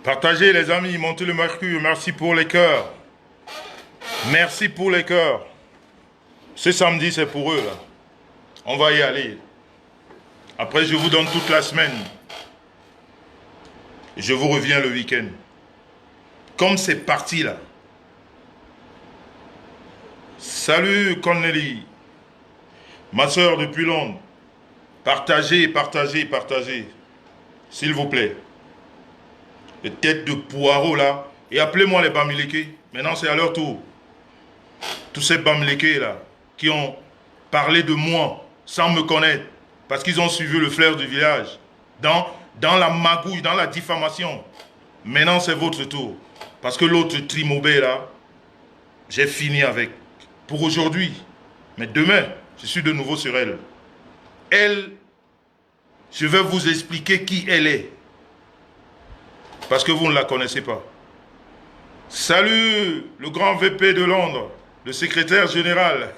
Partagez les amis, montez le mercure. Merci pour les cœurs. Merci pour les cœurs. Ce samedi, c'est pour eux, là. On va y aller. Après, je vous donne toute la semaine. Je vous reviens le week-end. Comme c'est parti, là. Salut, Cornélie. Ma soeur depuis Londres. Partagez, partagez, partagez. S'il vous plaît. Les têtes de poireaux, là. Et appelez-moi les Bamileke. Maintenant, c'est à leur tour. Tous ces Bamileke, là, qui ont parlé de moi sans me connaître, parce qu'ils ont suivi le flair du village, dans la magouille, dans la diffamation. Maintenant, c'est votre tour. Parce que l'autre Trimobé, là, j'ai fini avec. Pour aujourd'hui. Mais demain, je suis de nouveau sur elle. Elle, je vais vous expliquer qui elle est. Parce que vous ne la connaissez pas. Salut, le grand VP de Londres, le secrétaire général.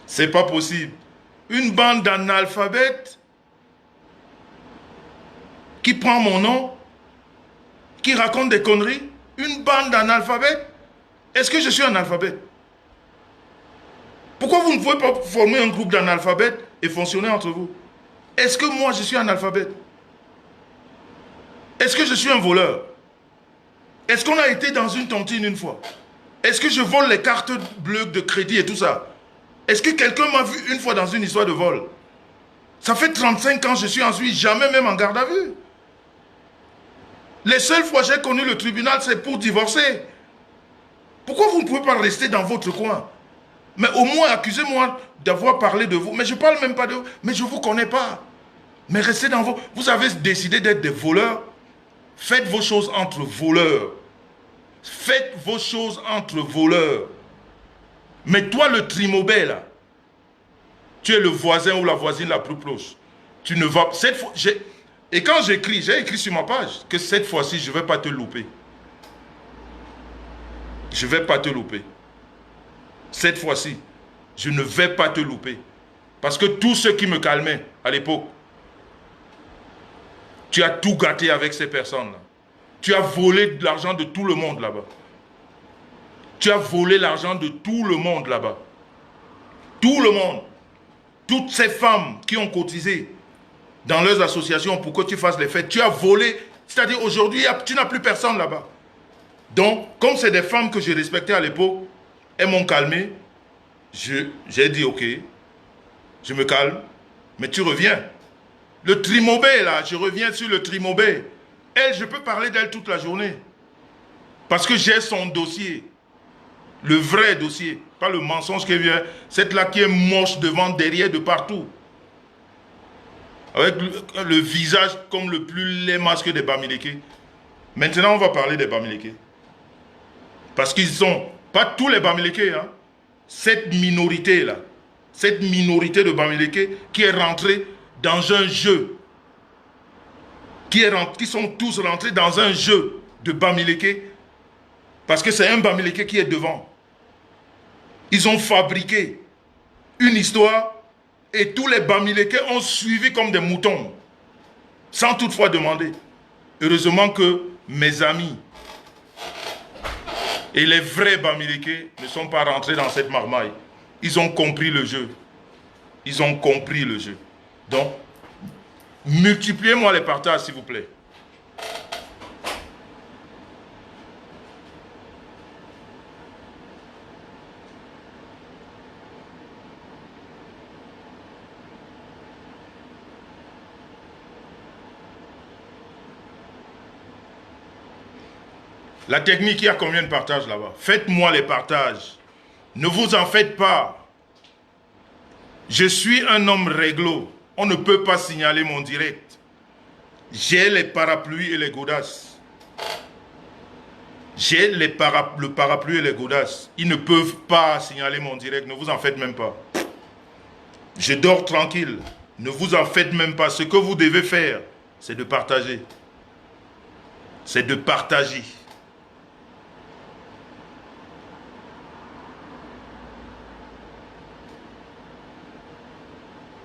C'est pas possible. Une bande d'analphabètes qui prend mon nom, qui raconte des conneries. Une bande d'analphabètes. Est-ce que je suis analphabète? Pourquoi vous ne pouvez pas former un groupe d'analphabètes et fonctionner entre vous? Est-ce que moi je suis analphabète? Est-ce que je suis un voleur? Est-ce qu'on a été dans une tontine une fois? Est-ce que je vole les cartes bleues de crédit et tout ça? Est-ce que quelqu'un m'a vu une fois dans une histoire de vol? Ça fait 35 ans que je suis en Suisse, jamais même en garde à vue. Les seules fois que j'ai connu le tribunal, c'est pour divorcer. Pourquoi vous ne pouvez pas rester dans votre coin? Mais au moins accusez-moi d'avoir parlé de vous. Mais je ne parle même pas de vous. Mais je ne vous connais pas. Mais restez dans vos... Vous avez décidé d'être des voleurs. Faites vos choses entre voleurs. Faites vos choses entre voleurs. Mais toi, le Trimobé, là, tu es le voisin ou la voisine la plus proche. Tu ne vas pas... Cette fois, et quand j'écris, j'ai écrit sur ma page que cette fois-ci, je ne vais pas te louper. Je ne vais pas te louper. Cette fois-ci, je ne vais pas te louper. Parce que tous ceux qui me calmaient à l'époque, tu as tout gâté avec ces personnes-là. Tu as volé de l'argent de tout le monde là-bas. Tu as volé l'argent de tout le monde là-bas. Tout le monde. Toutes ces femmes qui ont cotisé dans leurs associations pour que tu fasses les fêtes, tu as volé. C'est-à-dire aujourd'hui, tu n'as plus personne là-bas. Donc, comme c'est des femmes que je respectais à l'époque, elles m'ont calmé. J'ai dit, ok, je me calme, mais tu reviens. Le Trimobé, là, je reviens sur le Trimobé. Elle, je peux parler d'elle toute la journée. Parce que j'ai son dossier. Le vrai dossier. Pas le mensonge qui vient. Cette là qui est moche devant, derrière, de partout. Avec le visage comme le plus laid masque des Bamileke. Maintenant, on va parler des Bamileke. Parce qu'ils sont, pas tous les Bamileke, hein. Cette minorité-là, cette minorité de Bamileke qui est rentrée dans un jeu, qui sont tous rentrés dans un jeu de Bamileke, parce que c'est un Bamileke qui est devant. Ils ont fabriqué une histoire et tous les Bamileke ont suivi comme des moutons, sans toutefois demander. Heureusement que mes amis et les vrais Bamileke ne sont pas rentrés dans cette marmaille. Ils ont compris le jeu. Ils ont compris le jeu. Donc, multipliez-moi les partages, s'il vous plaît. La technique, il y a combien de partages là-bas? Faites-moi les partages. Ne vous en faites pas. Je suis un homme réglo. On ne peut pas signaler mon direct. J'ai les parapluies et les godasses. J'ai le parapluie et les godasses. Ils ne peuvent pas signaler mon direct. Ne vous en faites même pas. Je dors tranquille. Ne vous en faites même pas. Ce que vous devez faire, c'est de partager. C'est de partager.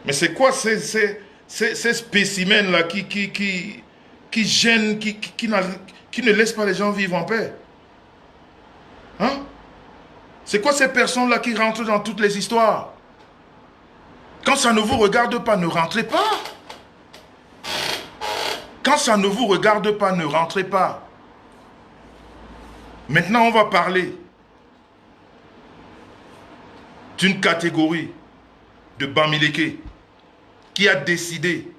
Mais c'est quoi ces spécimens-là qui qui gêne, qui ne laisse pas les gens vivre en paix. Hein? C'est quoi ces personnes-là qui rentrent dans toutes les histoires? Quand ça ne vous regarde pas, ne rentrez pas. Quand ça ne vous regarde pas, ne rentrez pas. Maintenant, on va parler d'une catégorie de Bamileke qui a décidé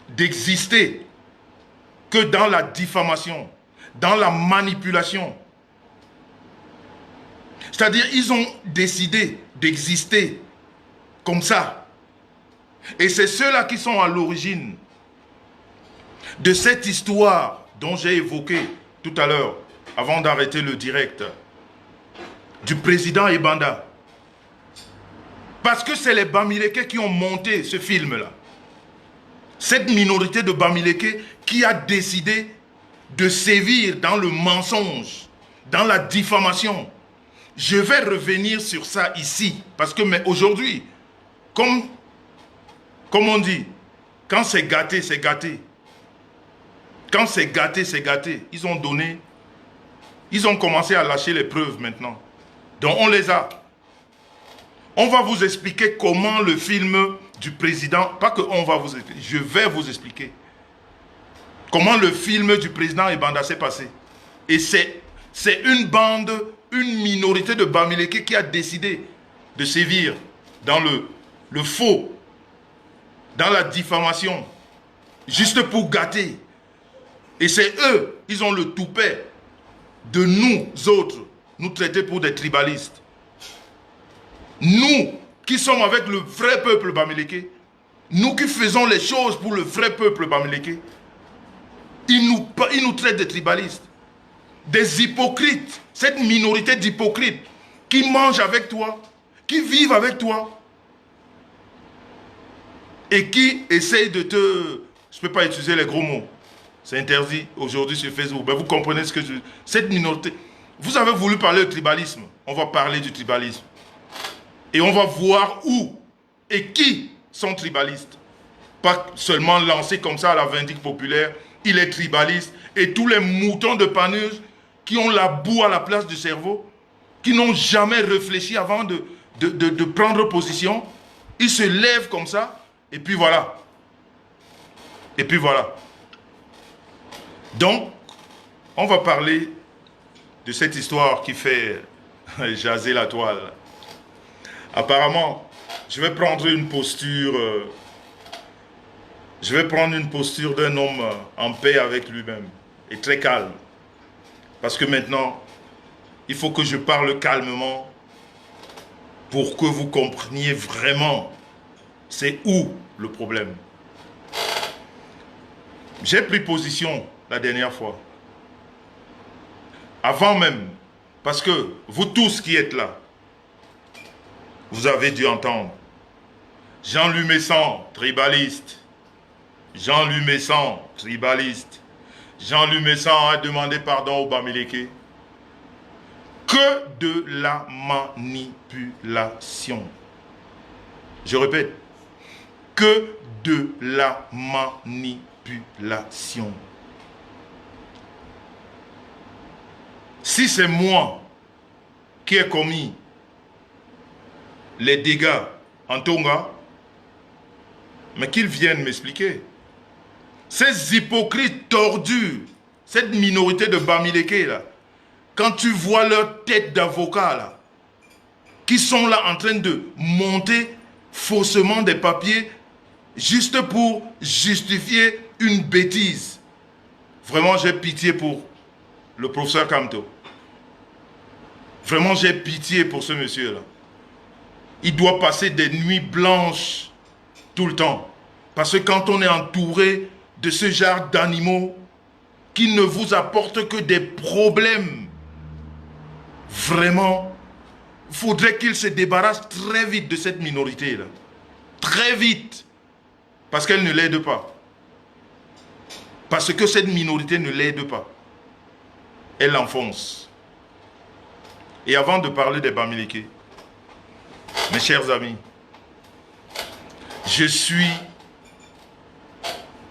d'exister que dans la diffamation, dans la manipulation. C'est-à-dire, ils ont décidé d'exister comme ça. Et c'est ceux-là qui sont à l'origine de cette histoire dont j'ai évoqué tout à l'heure, avant d'arrêter le direct, du président Ebanda. Parce que c'est les Bamileke qui ont monté ce film-là. Cette minorité de Bamileke qui a décidé de sévir dans le mensonge, dans la diffamation. Je vais revenir sur ça ici, parce que mais aujourd'hui, comme on dit, quand c'est gâté, c'est gâté. Quand c'est gâté, c'est gâté. Ils ont commencé à lâcher les preuves maintenant. Donc on les a. On va vous expliquer comment le film du président, pas que on va vous expliquer, je vais vous expliquer comment le film du président Ebanda s'est passé. Et c'est une bande, une minorité de Bamileke qui a décidé de sévir dans le faux, dans la diffamation, juste pour gâter. Et c'est eux, ils ont le toupet de nous autres, nous traiter pour des tribalistes. Nous qui sommes avec le vrai peuple Bamileke, nous qui faisons les choses pour le vrai peuple Bamileke, ils nous traitent de tribalistes, des hypocrites, cette minorité d'hypocrites qui mangent avec toi, qui vivent avec toi et qui essayent de te... Je ne peux pas utiliser les gros mots, c'est interdit aujourd'hui sur Facebook, mais vous comprenez ce que je... Cette minorité, vous avez voulu parler de tribalisme, on va parler du tribalisme. Et on va voir où et qui sont tribalistes. Pas seulement lancés comme ça à la vindicte populaire, il est tribaliste. Et tous les moutons de Panurge qui ont la boue à la place du cerveau, qui n'ont jamais réfléchi avant de prendre position, ils se lèvent comme ça, et puis voilà. Et puis voilà. Donc, on va parler de cette histoire qui fait jaser la toile. Apparemment, je vais prendre une posture d'un homme en paix avec lui-même et très calme. Parce que maintenant, il faut que je parle calmement pour que vous compreniez vraiment c'est où le problème. J'ai pris position la dernière fois. Avant même, parce que vous tous qui êtes là, vous avez dû entendre. Jean-Louis Messan, tribaliste. Jean-Louis Messan, tribaliste. Jean-Louis Messan a demandé pardon aux Bamileke. Que de la manipulation. Je répète. Que de la manipulation. Si c'est moi qui ai commis les dégâts en Tonga, mais qu'ils viennent m'expliquer. Ces hypocrites tordus, cette minorité de Bamileke là, quand tu vois leur tête d'avocat là, qui sont là en train de monter faussement des papiers juste pour justifier une bêtise. Vraiment, j'ai pitié pour le professeur Kamto. Vraiment, j'ai pitié pour ce monsieur-là. Il doit passer des nuits blanches tout le temps. Parce que quand on est entouré de ce genre d'animaux qui ne vous apportent que des problèmes, vraiment, il faudrait qu'il se débarrasse très vite de cette minorité-là. Très vite. Parce qu'elle ne l'aide pas. Parce que cette minorité ne l'aide pas. Elle l'enfonce. Et avant de parler des Bamileke, mes chers amis, je suis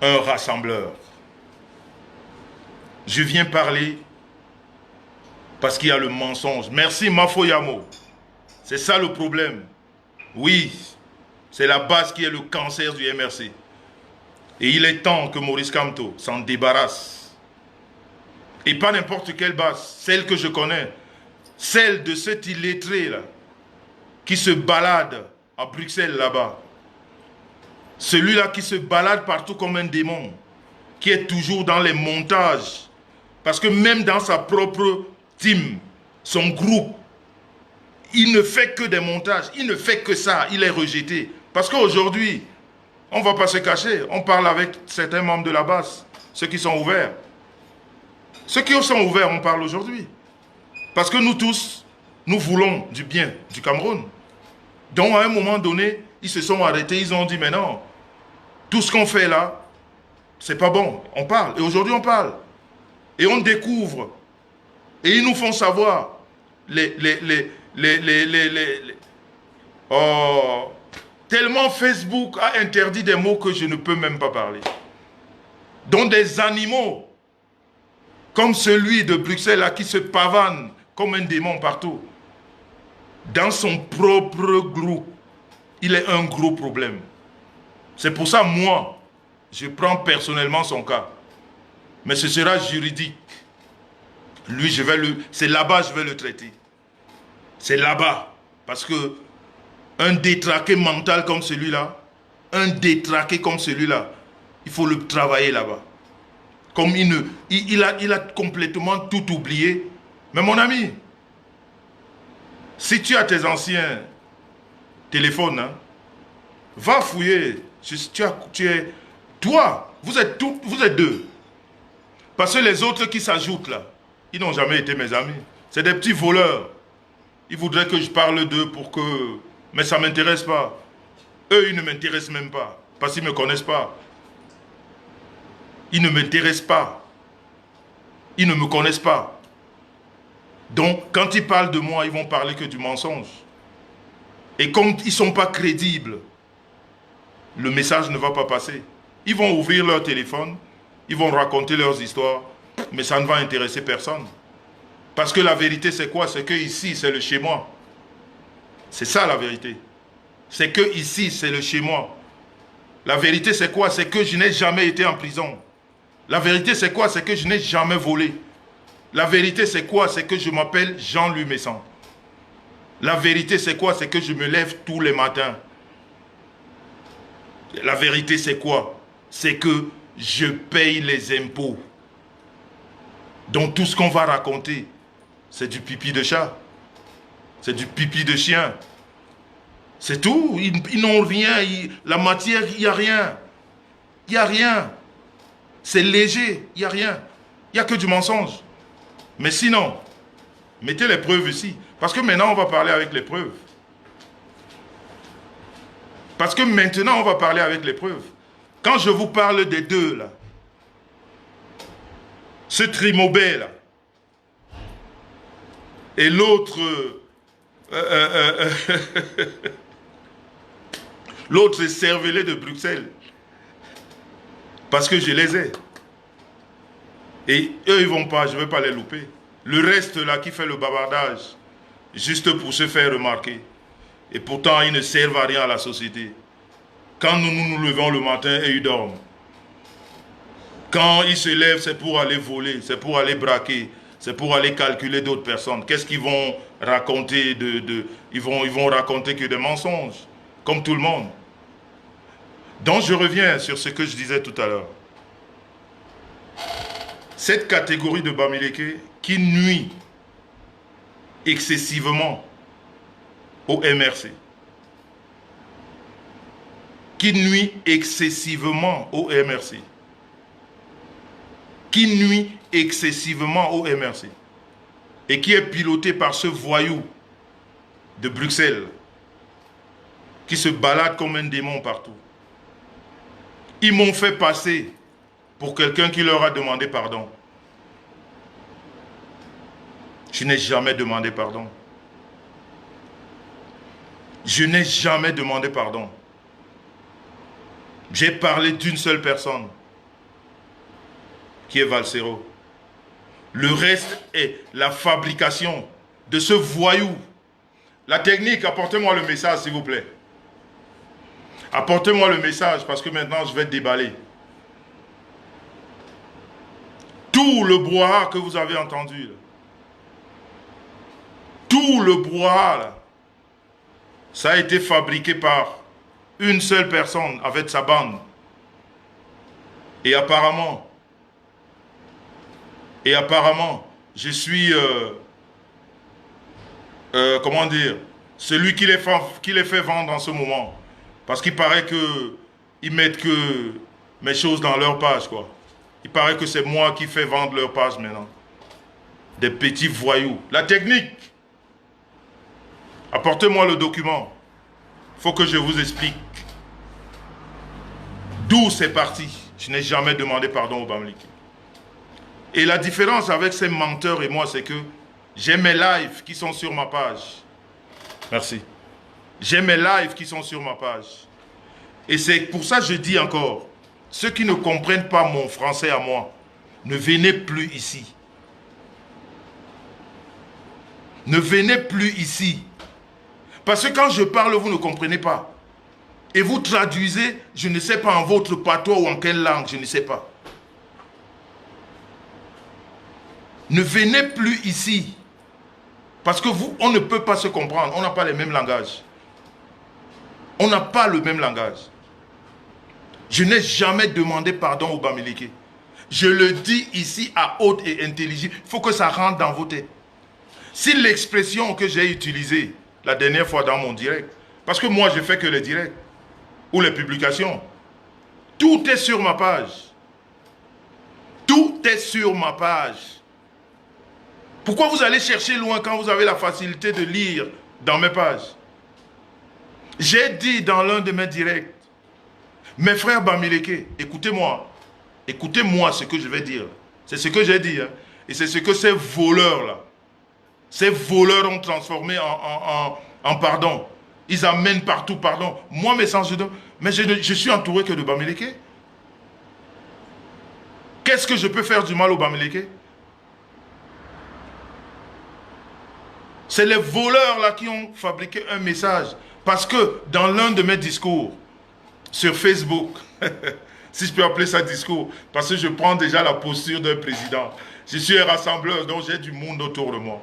un rassembleur. Je viens parler parce qu'il y a le mensonge. Merci Mafoyamo. C'est ça le problème. Oui, c'est la base qui est le cancer du MRC. Et il est temps que Maurice Kamto s'en débarrasse. Et pas n'importe quelle base, celle que je connais. Celle de cet illettré là, qui se balade à Bruxelles là-bas. Celui-là qui se balade partout comme un démon. Qui est toujours dans les montages. Parce que même dans sa propre team, son groupe, il ne fait que des montages. Il ne fait que ça. Il est rejeté. Parce qu'aujourd'hui, on ne va pas se cacher. On parle avec certains membres de la base. Ceux qui sont ouverts. Ceux qui sont ouverts, on parle aujourd'hui. Parce que nous tous, nous voulons du bien du Cameroun. Donc à un moment donné, ils se sont arrêtés. Ils ont dit, mais non, tout ce qu'on fait là, c'est pas bon. On parle. Et aujourd'hui, on parle. Et on découvre. Et ils nous font savoir oh, tellement Facebook a interdit des mots que je ne peux même pas parler. Donc des animaux, comme celui de Bruxelles là, qui se pavane comme un démon partout. Dans son propre groupe, il est un gros problème. C'est pour ça, moi, je prends personnellement son cas. Mais ce sera juridique. Lui, c'est là-bas que je vais le traiter. C'est là-bas. Parce que un détraqué mental comme celui-là, il faut le travailler là-bas. Comme il a complètement tout oublié. Mais mon ami, si tu as tes anciens téléphones, hein, va fouiller. Toi, vous êtes deux. Parce que les autres qui s'ajoutent là, ils n'ont jamais été mes amis. C'est des petits voleurs. Ils voudraient que je parle d'eux pour que... Mais ça ne m'intéresse pas. Eux, ils ne m'intéressent même pas. Parce qu'ils ne me connaissent pas. Ils ne m'intéressent pas. Ils ne me connaissent pas. Donc, quand ils parlent de moi, ils vont parler que du mensonge. Et comme ils ne sont pas crédibles, le message ne va pas passer. Ils vont ouvrir leur téléphone, ils vont raconter leurs histoires, mais ça ne va intéresser personne. Parce que la vérité, c'est quoi? C'est que ici, c'est le chez moi. C'est ça la vérité. C'est que ici, c'est le chez moi. La vérité, c'est quoi? C'est que je n'ai jamais été en prison. La vérité, c'est quoi? C'est que je n'ai jamais volé. La vérité, c'est quoi? C'est que je m'appelle Jean-Louis Messan. La vérité, c'est quoi? C'est que je me lève tous les matins. La vérité, c'est quoi? C'est que je paye les impôts. Donc tout ce qu'on va raconter, c'est du pipi de chat. C'est du pipi de chien. C'est tout. Ils n'ont rien. La matière, il n'y a rien. Il n'y a rien. C'est léger. Il n'y a rien. Il n'y a que du mensonge. Mais sinon, mettez les preuves ici. Parce que maintenant, on va parler avec les preuves. Parce que maintenant, on va parler avec les preuves. Quand je vous parle des deux, là, ce Trimobé, là, et l'autre, l'autre cervelet de Bruxelles, parce que je les ai. Et eux, ils ne vont pas, je ne vais pas les louper. Le reste, là, qui fait le bavardage, juste pour se faire remarquer. Et pourtant, ils ne servent à rien à la société. Quand nous levons le matin et ils dorment. Quand ils se lèvent, c'est pour aller voler, c'est pour aller braquer, c'est pour aller calculer d'autres personnes. Qu'est-ce qu'ils vont raconter ils vont raconter que des mensonges, comme tout le monde. Donc je reviens sur ce que je disais tout à l'heure. Cette catégorie de Bamileke qui nuit excessivement au MRC, qui nuit excessivement au MRC, qui nuit excessivement au MRC et qui est piloté par ce voyou de Bruxelles qui se balade comme un démon partout. Ils m'ont fait passer pour quelqu'un qui leur a demandé pardon. Je n'ai jamais demandé pardon. Je n'ai jamais demandé pardon. J'ai parlé d'une seule personne. qui est Valsero. Le reste est la fabrication de ce voyou. La technique, apportez-moi le message, s'il vous plaît. Apportez-moi le message, parce que maintenant, je vais déballer. Tout le brouhaha que vous avez entendu, là, tout le brouhaha, là, ça a été fabriqué par une seule personne avec sa bande. Et apparemment, je suis, comment dire, celui qui les fait vendre en ce moment. Parce qu'il paraît qu'ils mettent que mes choses dans leur page, quoi. Il paraît que c'est moi qui fais vendre leur page maintenant. Des petits voyous. La technique. Apportez-moi le document. Il faut que je vous explique d'où c'est parti. Je n'ai jamais demandé pardon au Bamileke. Et la différence avec ces menteurs et moi, c'est que j'ai mes lives qui sont sur ma page. Merci. J'ai mes lives qui sont sur ma page. Et c'est pour ça que je dis encore, ceux qui ne comprennent pas mon français à moi, ne venez plus ici. Ne venez plus ici. Parce que quand je parle, vous ne comprenez pas. Et vous traduisez, je ne sais pas en votre patois ou en quelle langue, je ne sais pas. Ne venez plus ici. Parce que vous, on ne peut pas se comprendre. On n'a pas les mêmes langages. On n'a pas le même langage. Je n'ai jamais demandé pardon au Bamileke. Je le dis ici à haute et intelligible. Il faut que ça rentre dans vos têtes. Si l'expression que j'ai utilisée la dernière fois dans mon direct, parce que moi je fais que les directs ou les publications, tout est sur ma page. Tout est sur ma page. Pourquoi vous allez chercher loin quand vous avez la facilité de lire dans mes pages? J'ai dit dans l'un de mes directs, mes frères Bamileke, écoutez-moi. Écoutez-moi ce que je vais dire. C'est ce que j'ai dit. Hein. Et c'est ce que ces voleurs-là, ces voleurs ont transformé en pardon. Ils amènent partout pardon. Moi, mes sens, mais je suis entouré que de Bamileke. Qu'est-ce que je peux faire du mal au Bamileke? C'est les voleurs là qui ont fabriqué un message. Parce que dans l'un de mes discours sur Facebook, si je peux appeler ça discours, parce que je prends déjà la posture d'un président. Je suis un rassembleur, donc j'ai du monde autour de moi.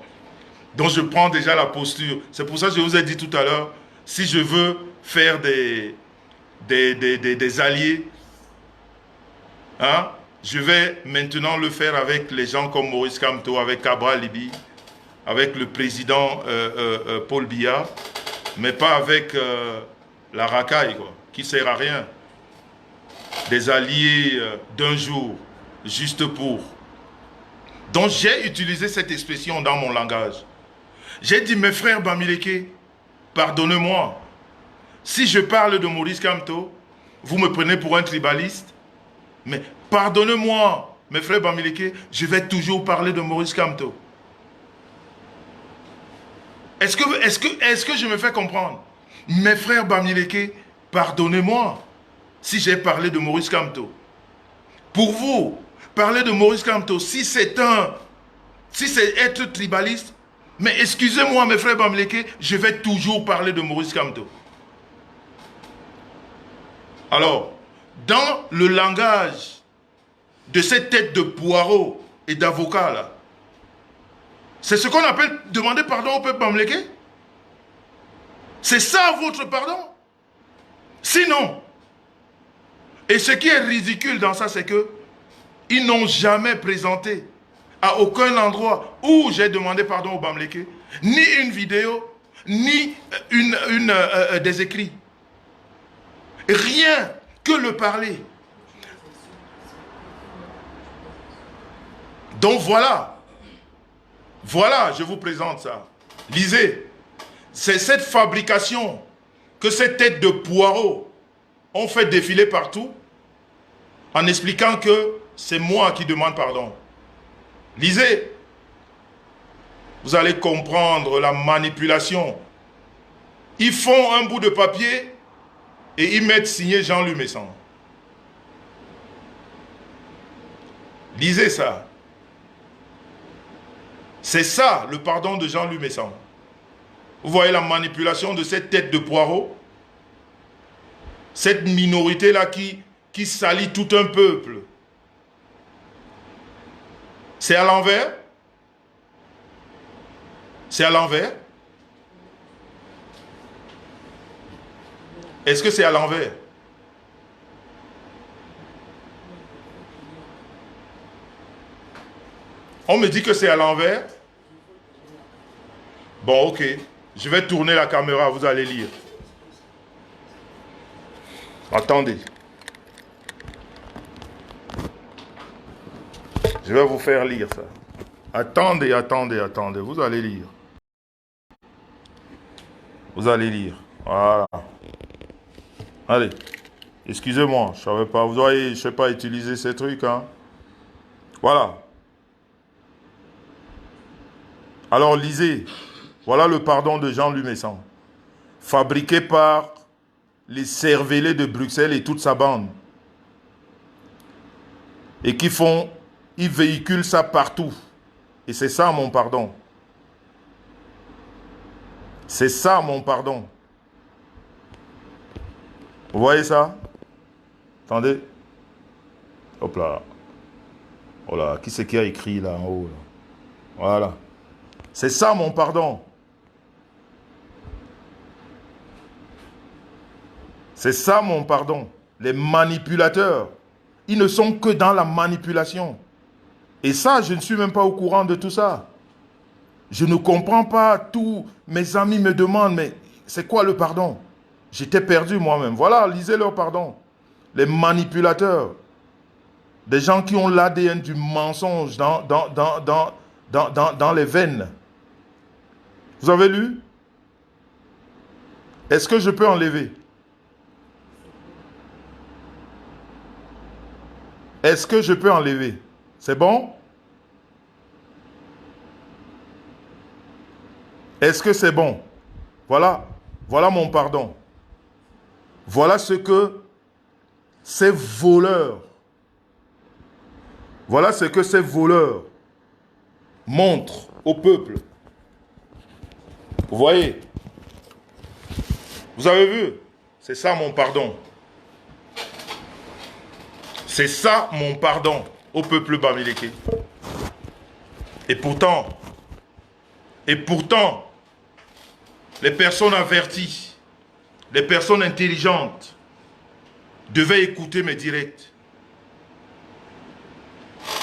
Donc je prends déjà la posture. C'est pour ça que je vous ai dit tout à l'heure, si je veux faire des alliés, hein, je vais maintenant le faire avec les gens comme Maurice Kamto, avec Cabral Libi, avec le président Paul Biya, mais pas avec la racaille, quoi, qui ne sert à rien. Des alliés d'un jour, juste pour. Donc j'ai utilisé cette expression dans mon langage. J'ai dit, mes frères Bamileke, pardonnez-moi. Si je parle de Maurice Kamto, vous me prenez pour un tribaliste. Mais pardonnez-moi, mes frères Bamileke, je vais toujours parler de Maurice Kamto. Est-ce que je me fais comprendre? Mes frères Bamileke, pardonnez-moi si j'ai parlé de Maurice Kamto. Pour vous, parler de Maurice Kamto, si c'est être tribaliste, mais excusez-moi mes frères Bamileke, je vais toujours parler de Maurice Kamto. Alors, dans le langage de cette tête de poireau et d'avocat là, c'est ce qu'on appelle demander pardon au peuple Bamileke. C'est ça votre pardon? Sinon, et ce qui est ridicule dans ça, c'est que ils n'ont jamais présenté à aucun endroit où j'ai demandé pardon au Bamileke, ni une vidéo, ni des écrits. Rien que le parler. Donc voilà, je vous présente ça. Lisez, c'est cette fabrication que ces têtes de poireaux ont fait défiler partout en expliquant que c'est moi qui demande pardon. Lisez, vous allez comprendre la manipulation. Ils font un bout de papier et ils mettent signé Jean-Luc Messan. Lisez ça. C'est ça le pardon de Jean-Louis Messan. Vous voyez la manipulation de cette tête de poireau? Cette minorité-là qui salit tout un peuple. C'est à l'envers? C'est à l'envers? Est-ce que c'est à l'envers? On me dit que c'est à l'envers. Bon, ok. Je vais tourner la caméra, vous allez lire. Attendez. Je vais vous faire lire ça. Attendez, attendez, attendez. Vous allez lire. Vous allez lire. Voilà. Allez. Excusez-moi, je ne savais pas. Vous voyez, je ne sais pas utiliser ces trucs. Hein. Voilà. Alors lisez. Voilà le pardon de Jean-Louis Messan. Fabriqué par les cervelets de Bruxelles et toute sa bande. Et qui font, ils véhiculent ça partout. Et c'est ça mon pardon. C'est ça mon pardon. Vous voyez ça? Attendez. Hop là. Oh là, qui c'est qui a écrit là en haut là? Voilà. C'est ça mon pardon. C'est ça mon pardon. Les manipulateurs, ils ne sont que dans la manipulation. Et ça, je ne suis même pas au courant de tout ça. Je ne comprends pas. Tous mes amis me demandent, mais c'est quoi le pardon? J'étais perdu moi-même. Voilà, lisez leur pardon. Les manipulateurs. Des gens qui ont l'ADN du mensonge dans les veines. Vous avez lu? Est-ce que je peux enlever? Est-ce que je peux enlever? C'est bon? Est-ce que c'est bon? Voilà. Voilà mon pardon. Voilà ce que ces voleurs, voilà ce que ces voleurs montrent au peuple. Vous voyez? Vous avez vu? C'est ça mon pardon. C'est ça mon pardon au peuple bamileke. Et pourtant, les personnes averties, les personnes intelligentes devaient écouter mes directs.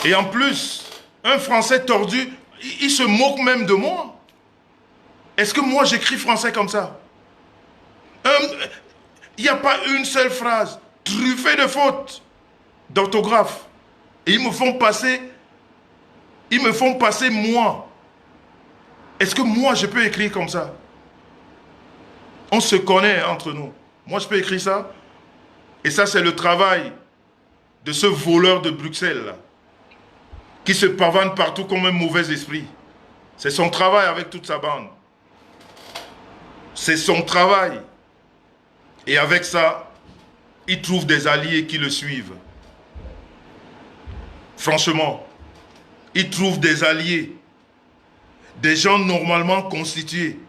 Et en plus, un Français tordu, il se moque même de moi. Est-ce que moi j'écris français comme ça? Il n'y a pas une seule phrase truffée de fautes d'orthographe. Et ils me font passer moi. Est-ce que moi je peux écrire comme ça? On se connaît entre nous. Moi je peux écrire ça. Et ça c'est le travail de ce voleur de Bruxelles là, qui se pavane partout comme un mauvais esprit. C'est son travail avec toute sa bande. C'est son travail. Et avec ça, il trouve des alliés qui le suivent. Franchement, il trouve des alliés. Des gens normalement constitués.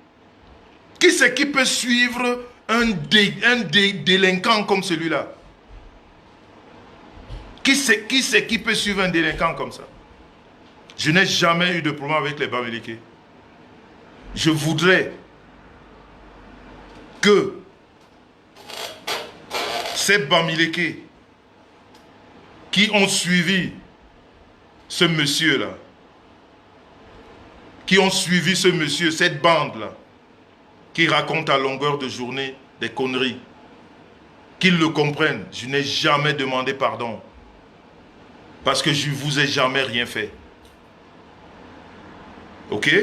Qui c'est qui peut suivre un délinquant comme celui-là? Qui c'est qui peut suivre un délinquant comme ça? Je n'ai jamais eu de problème avec les Bamileke. Je voudrais que ces Bamileke qui ont suivi ce monsieur-là, qui ont suivi ce monsieur, cette bande-là, qui raconte à longueur de journée des conneries, qu'ils le comprennent. Je n'ai jamais demandé pardon. Parce que je ne vous ai jamais rien fait. Ok?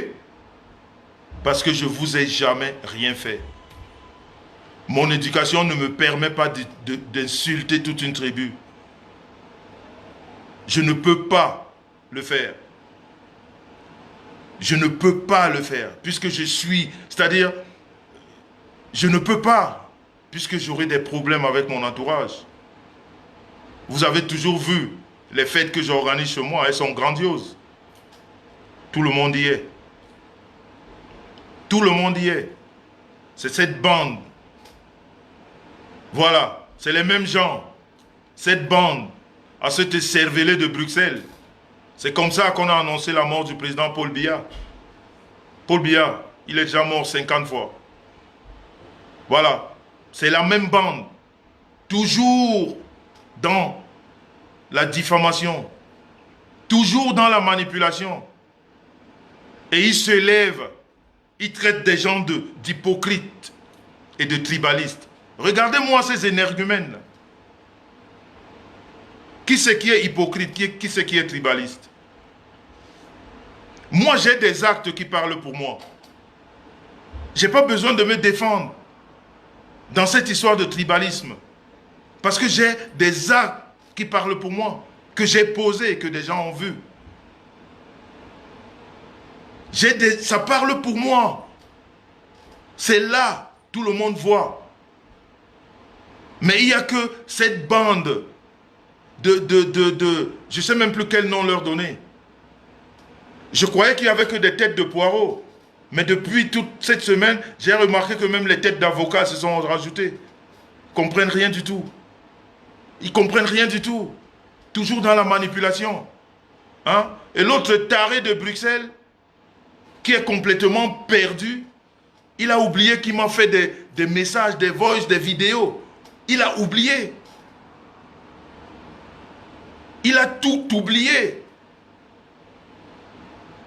Parce que je ne vous ai jamais rien fait. Mon éducation ne me permet pas d'insulter toute une tribu. Je ne peux pas le faire. Je ne peux pas le faire, puisque je suis... C'est-à-dire, je ne peux pas, puisque j'aurai des problèmes avec mon entourage. Vous avez toujours vu Les fêtes que j'organise chez moi, elles sont grandioses. Tout le monde y est. Tout le monde y est. C'est cette bande. Voilà, c'est les mêmes gens. Cette bande à cet cervelé de Bruxelles. C'est comme ça qu'on a annoncé la mort du président Paul Biya. Paul Biya, il est déjà mort 50 fois. Voilà, c'est la même bande. Toujours dans la diffamation. Toujours dans la manipulation. Et ils se lèvent. Ils traitent des gens d'hypocrites et de tribalistes. Regardez-moi ces énergumènes. Qui c'est qui est hypocrite? Qui c'est qui est tribaliste? Moi, j'ai des actes qui parlent pour moi. Je n'ai pas besoin de me défendre dans cette histoire de tribalisme. Parce que j'ai des actes qui parlent pour moi, que j'ai posés, que des gens ont vus. Ça parle pour moi. C'est là, tout le monde voit. Mais il n'y a que cette bande je ne sais même plus quel nom leur donner. Je croyais qu'il n'y avait que des têtes de poireaux. Mais depuis toute cette semaine, j'ai remarqué que même les têtes d'avocats se sont rajoutées. Ils ne comprennent rien du tout. Ils ne comprennent rien du tout. Toujours dans la manipulation. Hein? Et l'autre taré de Bruxelles, qui est complètement perdu, il a oublié qu'il m'a fait des messages, des voices, des vidéos. Il a oublié. Il a tout oublié.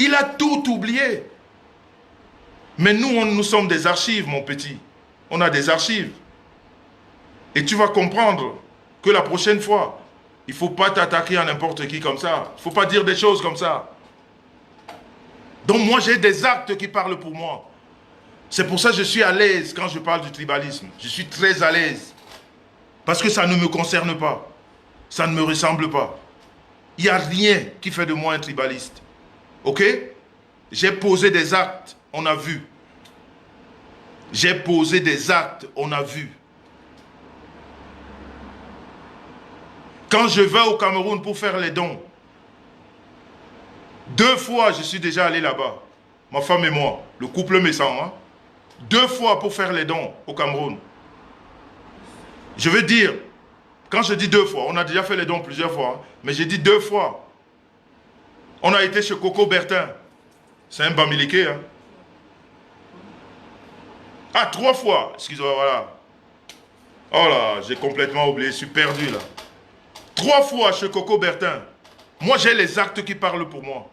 Il a tout oublié. Mais nous sommes des archives, mon petit. On a des archives. Et tu vas comprendre que la prochaine fois, il ne faut pas t'attaquer à n'importe qui comme ça. Il ne faut pas dire des choses comme ça. Donc moi, j'ai des actes qui parlent pour moi. C'est pour ça que je suis à l'aise quand je parle du tribalisme. Je suis très à l'aise. Parce que ça ne me concerne pas. Ça ne me ressemble pas. Il n'y a rien qui fait de moi un tribaliste. Ok? J'ai posé des actes, on a vu. J'ai posé des actes, on a vu. Quand je vais au Cameroun pour faire les dons, 2 fois je suis déjà allé là-bas. Ma femme et moi, le couple Messan. Hein? 2 fois pour faire les dons au Cameroun. Je veux dire, quand je dis 2 fois, on a déjà fait les dons plusieurs fois, hein, mais j'ai dit 2 fois. On a été chez Coco Bertin. C'est un Bamileke. Hein. Ah, 3 fois. Excusez-moi, voilà. Oh là, j'ai complètement oublié, je suis perdu là. 3 fois chez Coco Bertin. Moi, j'ai les actes qui parlent pour moi.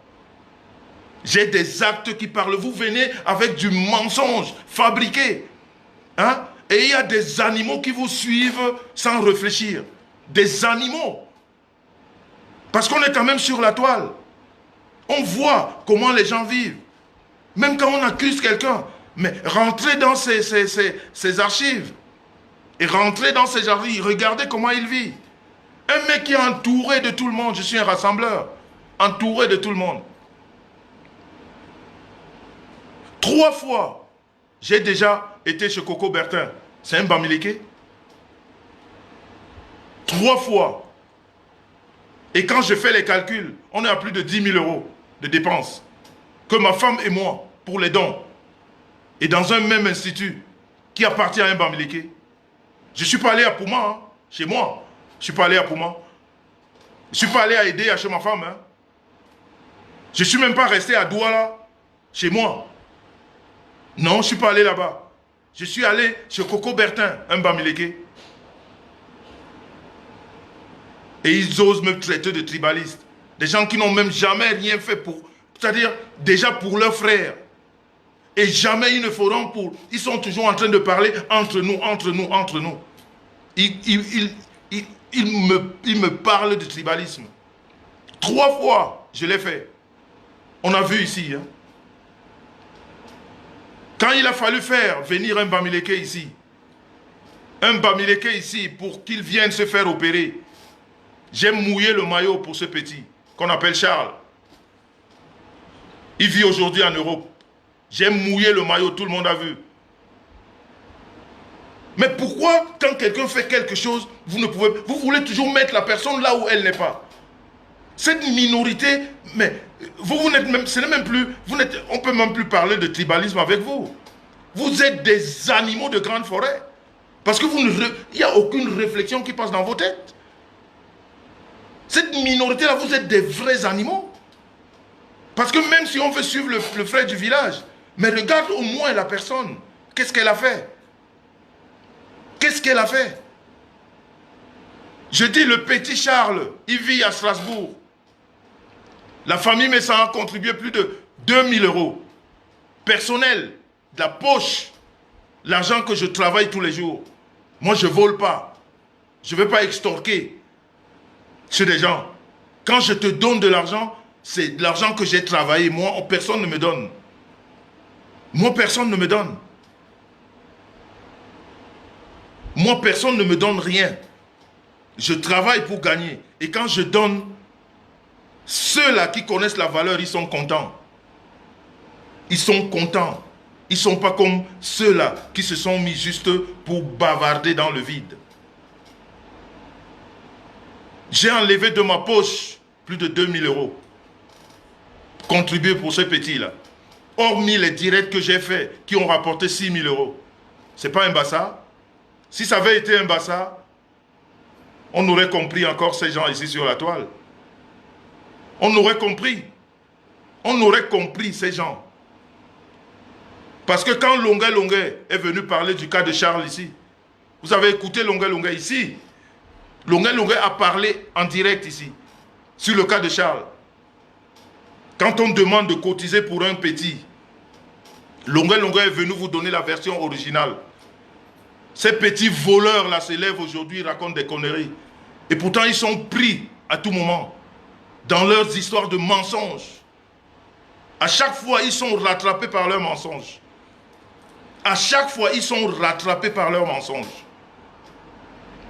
J'ai des actes qui parlent. Vous venez avec du mensonge fabriqué. Hein? Et il y a des animaux qui vous suivent sans réfléchir. Des animaux. Parce qu'on est quand même sur la toile. On voit comment les gens vivent. Même quand on accuse quelqu'un. Mais rentrez dans ces archives. Et rentrez dans ces archives. Regardez comment il vit. Un mec qui est entouré de tout le monde. Je suis un rassembleur. Entouré de tout le monde. 3 fois, j'ai déjà été chez Coco Bertin. C'est un Bamileke. 3 fois. Et quand je fais les calculs, on est à plus de 10 000 € de dépenses. Que ma femme et moi, pour les dons. Et dans un même institut qui appartient à un Bamileke. Je ne suis pas allé à Pouma, hein, chez moi. Je ne suis pas allé à Pouma. Je ne suis pas allé à aider chez ma femme. Hein. Je ne suis même pas resté à Douala, chez moi. Non, je ne suis pas allé là-bas. Je suis allé chez Coco Bertin, un Bamileke. Et ils osent me traiter de tribaliste. Des gens qui n'ont même jamais rien fait pour... C'est-à-dire, déjà pour leurs frères. Et jamais ils ne feront pour... Ils sont toujours en train de parler entre nous, entre nous, entre nous. Ils me parlent de tribalisme. 3 fois, je l'ai fait. On a vu ici. Hein. Quand il a fallu faire venir un Bamileke ici, un Bamileke ici, pour qu'il vienne se faire opérer, j'ai mouillé le maillot pour ce petit, qu'on appelle Charles. Il vit aujourd'hui en Europe. J'ai mouillé le maillot, tout le monde a vu. Mais pourquoi, quand quelqu'un fait quelque chose, vous voulez toujours mettre la personne là où elle n'est pas? Cette minorité, mais vous n'êtes même, ce n'est même plus, on peut même plus parler de tribalisme avec vous. Vous êtes des animaux de grande forêt. Parce que il n'y a aucune réflexion qui passe dans vos têtes. Cette minorité-là, vous êtes des vrais animaux. Parce que même si on veut suivre le frère du village, mais regarde au moins la personne. Qu'est-ce qu'elle a fait? Qu'est-ce qu'elle a fait? Je dis, le petit Charles, il vit à Strasbourg. La famille Messin a contribué plus de 2000 euros. Personnel, de la poche, l'argent que je travaille tous les jours. Moi, je ne vole pas. Je ne vais pas extorquer chez des gens. Quand je te donne de l'argent, c'est de l'argent que j'ai travaillé. Moi, personne ne me donne. Moi, personne ne me donne. Moi, personne ne me donne rien. Je travaille pour gagner. Et quand je donne, ceux-là qui connaissent la valeur, ils sont contents. Ils sont contents. Ils ne sont pas comme ceux-là qui se sont mis juste pour bavarder dans le vide. J'ai enlevé de ma poche plus de 2000 euros. Contribué pour ces petits-là. Hormis les directs que j'ai faits, qui ont rapporté 6000 euros. Ce n'est pas un bassard. Si ça avait été un bassard, on aurait compris encore ces gens ici sur la toile. On aurait compris. On aurait compris ces gens. Parce que quand Longuet Longuet est venu parler du cas de Charles ici, vous avez écouté Longuet Longuet ici. Longuet Longuet a parlé en direct ici, sur le cas de Charles. Quand on demande de cotiser pour un petit, Longuet Longuet est venu vous donner la version originale. Ces petits voleurs-là se lèvent aujourd'hui, ils racontent des conneries. Et pourtant, ils sont pris à tout moment dans leurs histoires de mensonges. À chaque fois, ils sont rattrapés par leurs mensonges. À chaque fois, ils sont rattrapés par leurs mensonges.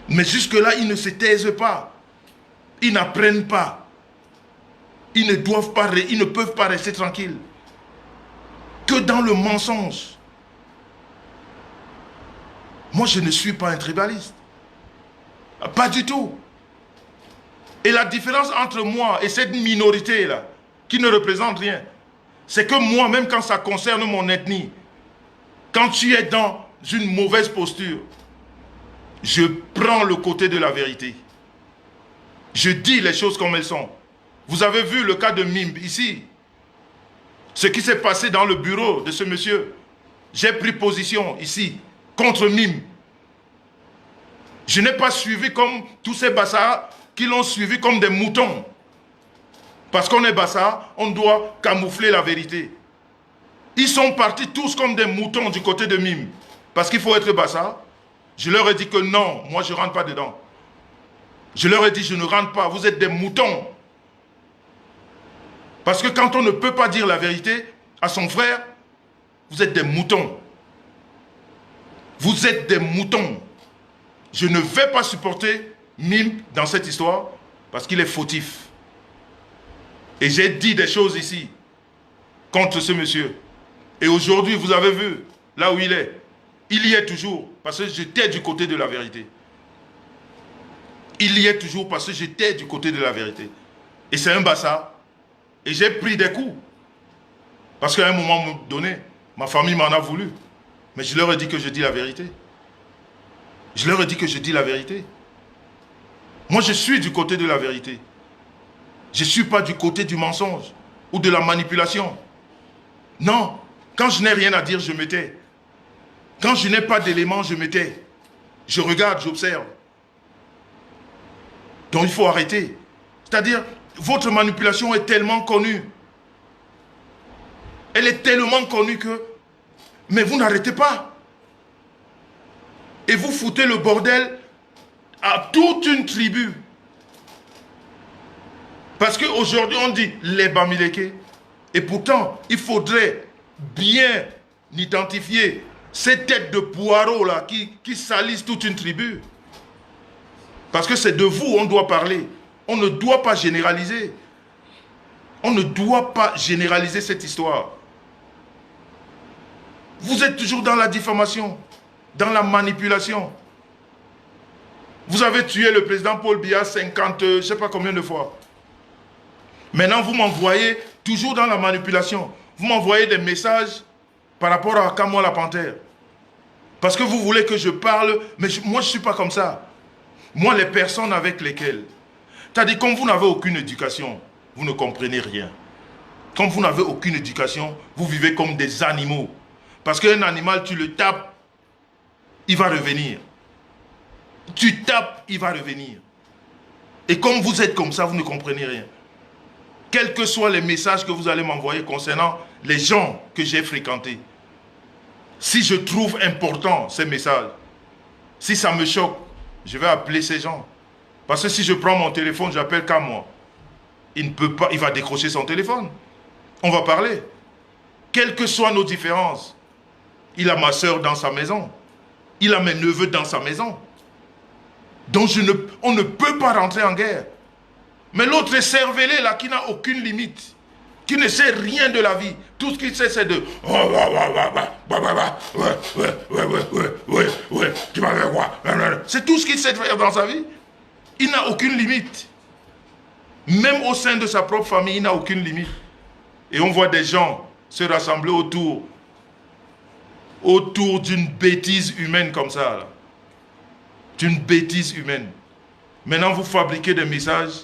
Mais jusque-là, ils ne se taisent pas. Ils n'apprennent pas. Ils ne doivent pas, ils ne peuvent pas rester tranquilles. Que dans le mensonge. Moi, je ne suis pas un tribaliste. Pas du tout. Et la différence entre moi et cette minorité-là, qui ne représente rien, c'est que moi, même quand ça concerne mon ethnie, quand tu es dans une mauvaise posture, je prends le côté de la vérité. Je dis les choses comme elles sont. Vous avez vu le cas de Mimb ici. Ce qui s'est passé dans le bureau de ce monsieur. J'ai pris position ici contre Mimb. Je n'ai pas suivi comme tous ces bassards qui l'ont suivi comme des moutons. Parce qu'on est bassard, on doit camoufler la vérité. Ils sont partis tous comme des moutons du côté de Mimb. Parce qu'il faut être bassard. Je leur ai dit que non, moi je ne rentre pas dedans. Je leur ai dit, je ne rentre pas, vous êtes des moutons. Parce que quand on ne peut pas dire la vérité à son frère, vous êtes des moutons. Vous êtes des moutons. Je ne vais pas supporter Mimb dans cette histoire parce qu'il est fautif. Et j'ai dit des choses ici contre ce monsieur. Et aujourd'hui, vous avez vu, là où il est, il y est toujours parce que j'étais du côté de la vérité. Il y est toujours parce que j'étais du côté de la vérité. Et c'est un bâtard. Et j'ai pris des coups. Parce qu'à un moment donné, ma famille m'en a voulu. Mais je leur ai dit que je dis la vérité. Je leur ai dit que je dis la vérité. Moi, je suis du côté de la vérité. Je ne suis pas du côté du mensonge ou de la manipulation. Non. Quand je n'ai rien à dire, je me tais. Quand je n'ai pas d'éléments, je me tais. Je regarde, j'observe. Donc il faut arrêter. C'est-à-dire, votre manipulation est tellement connue. Elle est tellement connue que... Mais vous n'arrêtez pas. Et vous foutez le bordel à toute une tribu. Parce qu'aujourd'hui, on dit les Bamileke. Et pourtant, il faudrait bien identifier ces têtes de poireaux-là qui salissent toute une tribu. Parce que c'est de vous on doit parler. On ne doit pas généraliser. On ne doit pas généraliser cette histoire. Vous êtes toujours dans la diffamation, dans la manipulation. Vous avez tué le président Paul Biya 50, je ne sais pas combien de fois. Maintenant, vous m'envoyez, toujours dans la manipulation, vous m'envoyez des messages par rapport à Kamwa la Panthère. Parce que vous voulez que je parle, mais moi je ne suis pas comme ça. Moi, les personnes avec lesquelles, c'est-à-dire comme vous n'avez aucune éducation, vous ne comprenez rien. Comme vous n'avez aucune éducation, vous vivez comme des animaux. Parce qu'un animal, tu le tapes, il va revenir. Tu tapes, il va revenir. Et comme vous êtes comme ça, vous ne comprenez rien. Quels que soient les messages que vous allez m'envoyer concernant les gens que j'ai fréquentés, si je trouve important ces messages, si ça me choque, je vais appeler ces gens. Parce que si je prends mon téléphone, j'appelle Kamwa. Il ne peut pas, il va décrocher son téléphone. On va parler. Quelles que soient nos différences, il a ma soeur dans sa maison. Il a mes neveux dans sa maison. Donc on ne peut pas rentrer en guerre. Mais l'autre est cervelé là, qui n'a aucune limite, qui ne sait rien de la vie. Tout ce qu'il sait, c'est de... C'est tout ce qu'il sait faire dans sa vie. Il n'a aucune limite. Même au sein de sa propre famille, il n'a aucune limite. Et on voit des gens se rassembler autour d'une bêtise humaine comme ça. D'une bêtise humaine. Maintenant, vous fabriquez des messages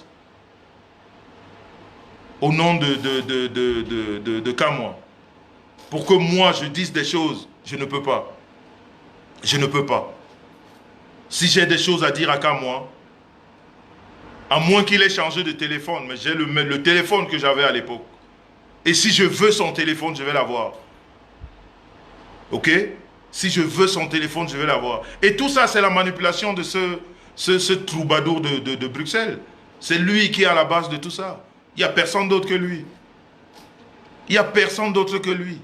au nom de Kamwa. Pour que moi, je dise des choses, je ne peux pas. Je ne peux pas. Si j'ai des choses à dire à Kamwa, à moins qu'il ait changé de téléphone, mais j'ai le téléphone que j'avais à l'époque. Et si je veux son téléphone, je vais l'avoir. Ok? Si je veux son téléphone, je vais l'avoir. Et tout ça, c'est la manipulation de ce troubadour de Bruxelles. C'est lui qui est à la base de tout ça. Il n'y a personne d'autre que lui. Il n'y a personne d'autre que lui.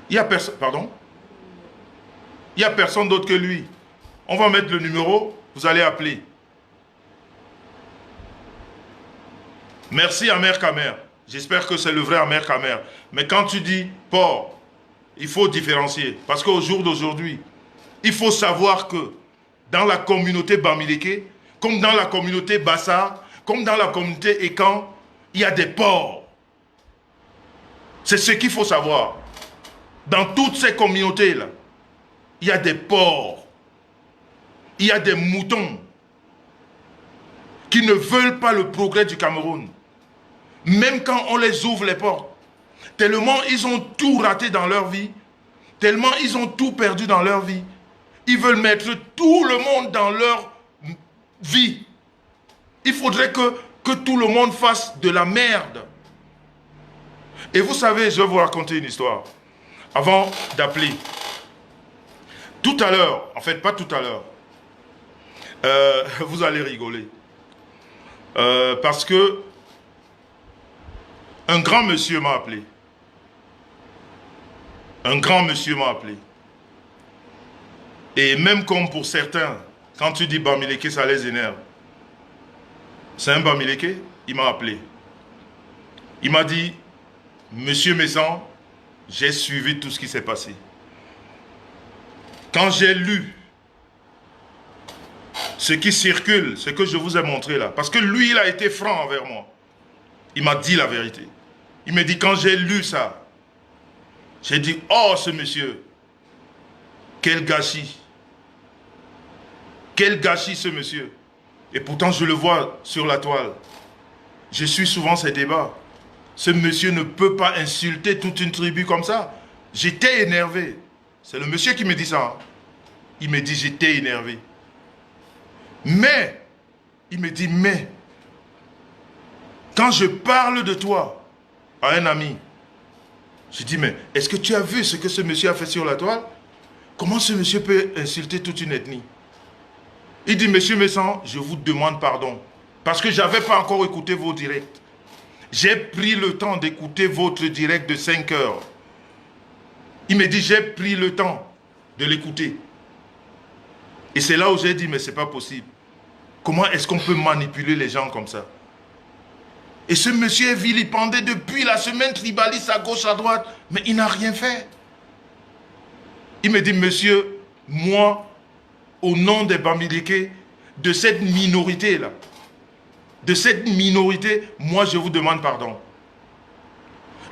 Il n'y a personne... Pardon? Il n'y a personne d'autre que lui. On va mettre le numéro, vous allez appeler. Merci Amer Kamer. J'espère que c'est le vrai Amer Kamer. Mais quand tu dis porc, il faut différencier. Parce qu'au jour d'aujourd'hui, il faut savoir que dans la communauté Bamileke, comme dans la communauté Bassa, comme dans la communauté Ekan, il y a des porcs. C'est ce qu'il faut savoir. Dans toutes ces communautés-là, il y a des porcs. Il y a des moutons qui ne veulent pas le progrès du Cameroun. Même quand on les ouvre les portes. Tellement ils ont tout raté dans leur vie. Tellement ils ont tout perdu dans leur vie. Ils veulent mettre tout le monde dans leur vie. Il faudrait que tout le monde fasse de la merde. Et vous savez, je vais vous raconter une histoire. Avant d'appeler. Tout à l'heure, en fait pas tout à l'heure. Vous allez rigoler. Parce que un grand monsieur m'a appelé. Un grand monsieur m'a appelé. Et même comme pour certains, quand tu dis Bamileke, ça les énerve. C'est un Bamileke, il m'a appelé. Il m'a dit, Monsieur Messan, j'ai suivi tout ce qui s'est passé. Quand j'ai lu ce qui circule, ce que je vous ai montré là, parce que lui, il a été franc envers moi. Il m'a dit la vérité. Il me dit, quand j'ai lu ça, j'ai dit, oh, ce monsieur, quel gâchis. Quel gâchis, ce monsieur. Et pourtant, je le vois sur la toile. Je suis souvent ces débats. Ce monsieur ne peut pas insulter toute une tribu comme ça. J'étais énervé. C'est le monsieur qui me dit ça. Il me dit, j'étais énervé. Mais, il me dit, mais, quand je parle de toi à un ami, je dis, mais est-ce que tu as vu ce que ce monsieur a fait sur la toile? Comment ce monsieur peut insulter toute une ethnie? Il dit, monsieur Messan, je vous demande pardon. Parce que je n'avais pas encore écouté vos directs. J'ai pris le temps d'écouter votre direct de 5 heures. Il me dit, j'ai pris le temps de l'écouter. Et c'est là où j'ai dit, mais c'est pas possible. Comment est-ce qu'on peut manipuler les gens comme ça? Et ce monsieur est vilipendé depuis la semaine tribaliste à gauche, à droite, mais il n'a rien fait. Il me dit, monsieur, moi, au nom des Bamileke, de cette minorité-là, de cette minorité, moi je vous demande pardon.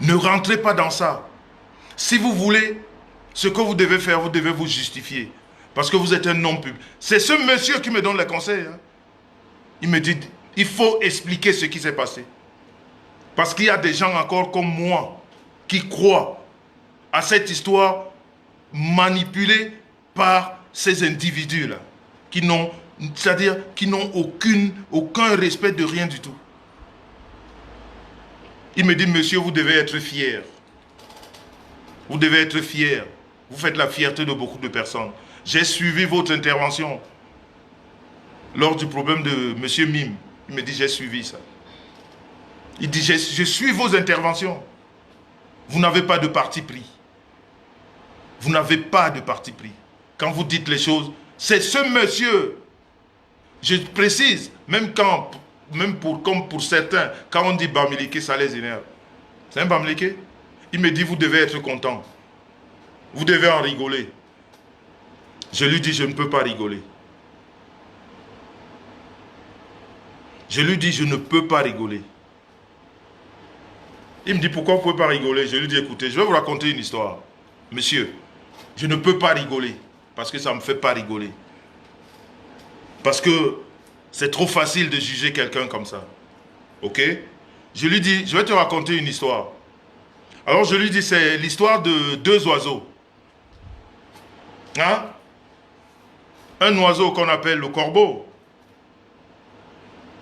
Ne rentrez pas dans ça. Si vous voulez, ce que vous devez faire, vous devez vous justifier. Parce que vous êtes un homme public. C'est ce monsieur qui me donne les conseils. Hein. Il me dit, il faut expliquer ce qui s'est passé. Parce qu'il y a des gens encore comme moi qui croient à cette histoire manipulée par ces individus-là. Qui n'ont, c'est-à-dire qui n'ont aucun respect de rien du tout. Il me dit, monsieur, vous devez être fier. Vous devez être fier. Vous faites la fierté de beaucoup de personnes. J'ai suivi votre intervention lors du problème de monsieur Mime. Il me dit, j'ai suivi ça. Il dit, je suis vos interventions. Vous n'avez pas de parti pris. Vous n'avez pas de parti pris. Quand vous dites les choses, c'est ce monsieur. Je précise, même comme pour certains, quand on dit Bamileke, ça les énerve. C'est un Bamileke? Il me dit, vous devez être content. Vous devez en rigoler. Je lui dis, je ne peux pas rigoler. Je lui dis, je ne peux pas rigoler. Il me dit, pourquoi vous ne pouvez pas rigoler? Je lui dis, écoutez, je vais vous raconter une histoire. Monsieur, je ne peux pas rigoler. Parce que ça ne me fait pas rigoler. Parce que c'est trop facile de juger quelqu'un comme ça. Ok? Je lui dis, je vais te raconter une histoire. Alors je lui dis, c'est l'histoire de deux oiseaux. Hein? Un oiseau qu'on appelle le corbeau.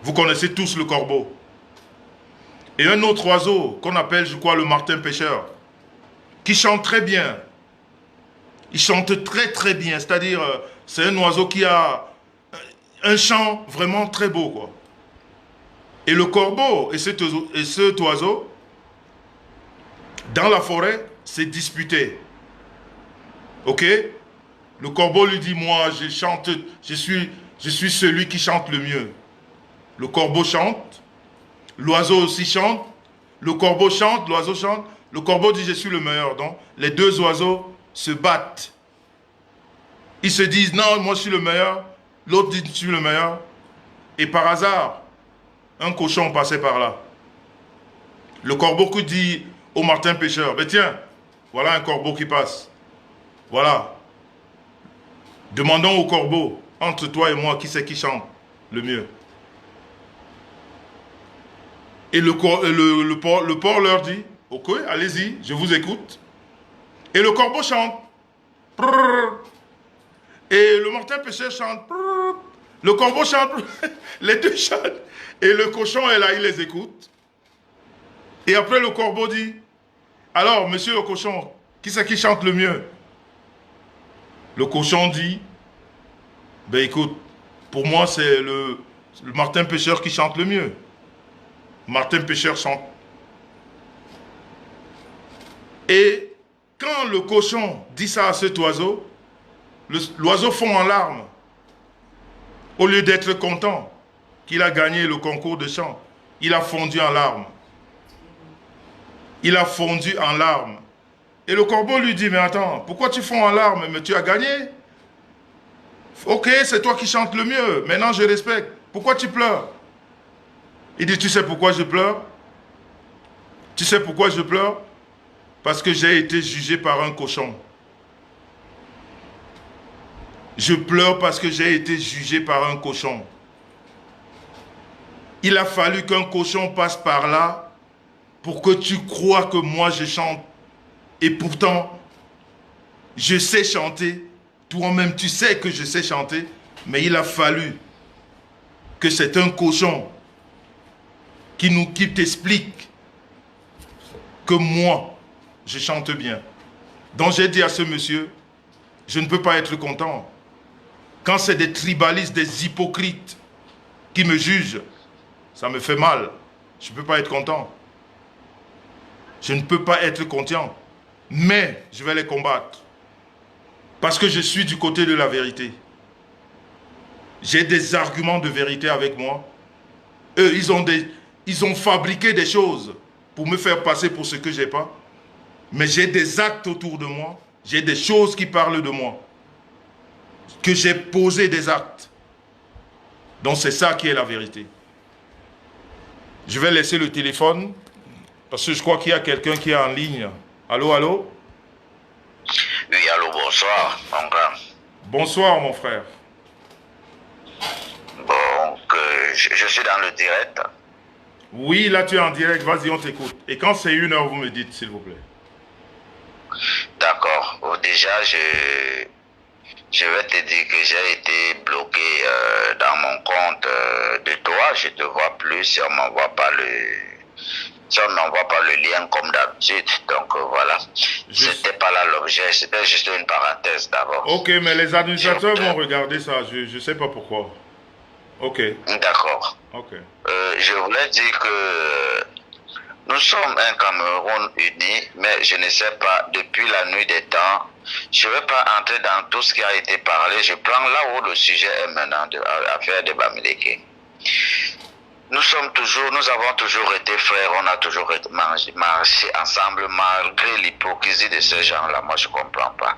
Vous connaissez tous le corbeau. Et un autre oiseau qu'on appelle, je crois, le martin pêcheur. Qui chante très bien. Il chante très très bien. C'est-à-dire, c'est un oiseau qui a un chant vraiment très beau, quoi. Et le corbeau et cet oiseau, dans la forêt, s'est disputé. Ok? Le corbeau lui dit, moi, je chante, je suis celui qui chante le mieux. Le corbeau chante, l'oiseau aussi chante, le corbeau chante, l'oiseau chante. Le corbeau dit, je suis le meilleur. Donc, les deux oiseaux se battent. Ils se disent, non, moi je suis le meilleur. L'autre dit, je suis le meilleur. Et par hasard, un cochon passait par là. Le corbeau qui dit au martin pêcheur, ben tiens, voilà un corbeau qui passe. Voilà. Demandons au corbeau, entre toi et moi, qui c'est qui chante le mieux. Et le porc leur dit, ok, allez-y, je vous écoute. Et le corbeau chante. Et le martin pêcheur chante. Le corbeau chante. Les deux chantent. Et le cochon est là, il les écoute. Et après le corbeau dit, alors, monsieur le cochon, qui c'est qui chante le mieux? Le cochon dit, ben écoute, pour moi c'est le martin pêcheur qui chante le mieux. Martin pêcheur chante. Et quand le cochon dit ça à cet oiseau, l'oiseau fond en larmes. Au lieu d'être content qu'il a gagné le concours de chant, il a fondu en larmes. Il a fondu en larmes. Et le corbeau lui dit, mais attends, pourquoi tu fonds en larmes? Mais tu as gagné. Ok, c'est toi qui chantes le mieux. Maintenant, je respecte. Pourquoi tu pleures? Il dit, tu sais pourquoi je pleure? Tu sais pourquoi je pleure? Parce que j'ai été jugé par un cochon. Je pleure parce que j'ai été jugé par un cochon. Il a fallu qu'un cochon passe par là pour que tu crois que moi je chante. Et pourtant, je sais chanter. Toi-même, tu sais que je sais chanter. Mais il a fallu que c'est un cochon qui t'explique que moi, je chante bien. Donc j'ai dit à ce monsieur, je ne peux pas être content. Quand c'est des tribalistes, des hypocrites qui me jugent, ça me fait mal. Je ne peux pas être content. Je ne peux pas être content. Mais je vais les combattre. Parce que je suis du côté de la vérité. J'ai des arguments de vérité avec moi. Eux, ils ont fabriqué des choses pour me faire passer pour ce que je n'ai pas. Mais j'ai des actes autour de moi. J'ai des choses qui parlent de moi. Que j'ai posé des actes. Donc c'est ça qui est la vérité. Je vais laisser le téléphone parce que je crois qu'il y a quelqu'un qui est en ligne. Allô, allô? Oui, allô, bonsoir, mon grand. Bonsoir, mon frère. Bon, je suis dans le direct. Oui, là, tu es en direct. Vas-y, on t'écoute. Et quand c'est 1 heure, vous me dites, s'il vous plaît. D'accord. Déjà, je vais te dire que j'ai été bloqué dans mon compte de toi. Je te vois plus si on m'envoie pas le lien comme d'habitude. Donc voilà. C'était pas là l'objet, c'était juste une parenthèse d'abord. Ok, mais les administrateurs vont regarder ça. Je sais pas pourquoi. Ok. D'accord. Ok. Je voulais dire que nous sommes un Cameroun uni, mais je ne sais pas, depuis la nuit des temps, je ne vais pas entrer dans tout ce qui a été parlé. Je prends là où le sujet est maintenant, l'affaire de Bamileke. Nous avons toujours été frères, on a toujours marché ensemble malgré l'hypocrisie de ces gens-là. Moi, je ne comprends pas.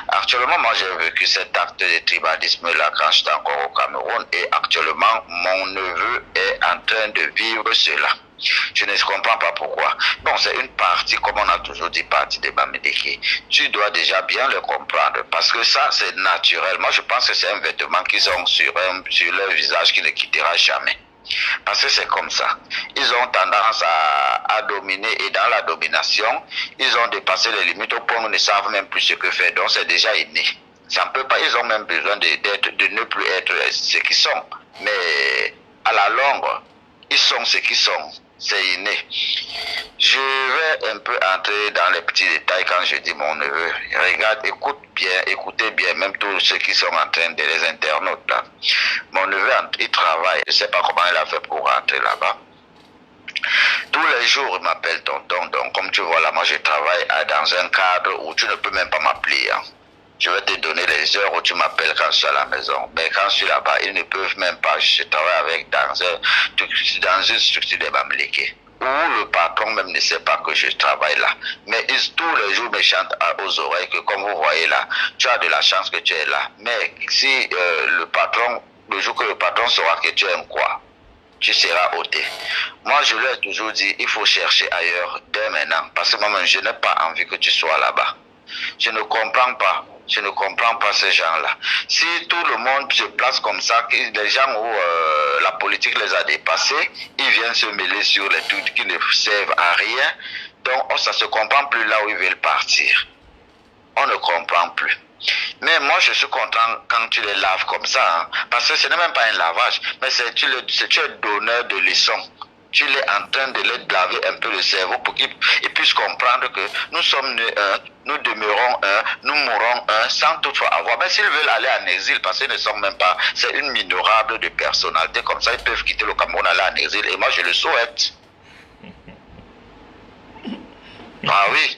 Actuellement, moi, j'ai vécu cet acte de tribalisme-là quand j'étais encore au Cameroun et actuellement, mon neveu est en train de vivre cela. Je ne comprends pas pourquoi. Bon, c'est une partie, comme on a toujours dit, partie de Bamileke. Tu dois déjà bien le comprendre parce que ça, c'est naturel. Moi, je pense que c'est un vêtement qu'ils ont sur leur visage qui ne quittera jamais. Parce que c'est comme ça. Ils ont tendance à dominer et dans la domination, ils ont dépassé les limites au point où ils ne savent même plus ce que faire. Donc c'est déjà inné. Ça ne peut pas, ils ont même besoin de ne plus être ce qu'ils sont. Mais à la longue, ils sont ce qu'ils sont. C'est inné. Je vais un peu entrer dans les petits détails quand je dis mon neveu. Regarde, écoutez bien, même tous ceux qui sont en train de les internautes là. Mon neveu, il travaille. Je ne sais pas comment il a fait pour rentrer là-bas. Tous les jours, il m'appelle tonton. Donc, comme tu vois là, moi je travaille dans un cadre où tu ne peux même pas m'appeler. Hein. Je vais te donner les heures où tu m'appelles quand je suis à la maison. Mais quand je suis là-bas, ils ne peuvent même pas. Je travaille dans une structure de Bamileke où le patron même ne sait pas que je travaille là. Mais tous les jours me chantent aux oreilles que comme vous voyez là, tu as de la chance que tu es là. Mais si le jour que le patron saura que tu aimes quoi, tu seras ôté. Moi, je lui ai toujours dit, il faut chercher ailleurs dès maintenant. Parce que moi-même, je n'ai pas envie que tu sois là-bas. Je ne comprends pas. Je ne comprends pas ces gens-là. Si tout le monde se place comme ça, les gens où la politique les a dépassés, ils viennent se mêler sur les trucs qui ne servent à rien. Donc, ça ne se comprend plus là où ils veulent partir. On ne comprend plus. Mais moi, je suis content quand tu les laves comme ça. Hein, parce que ce n'est même pas un lavage, mais tu es donneur de leçons. Tu es en train de les laver un peu le cerveau pour qu'ils puissent comprendre que nous sommes nés un, nous demeurons un, nous mourrons un, sans toutefois avoir. Mais s'ils veulent aller en exil, parce qu'ils ne sont même pas, c'est une minorable de personnalités comme ça, ils peuvent quitter le Cameroun, aller en exil. Et moi, je le souhaite. Ah oui.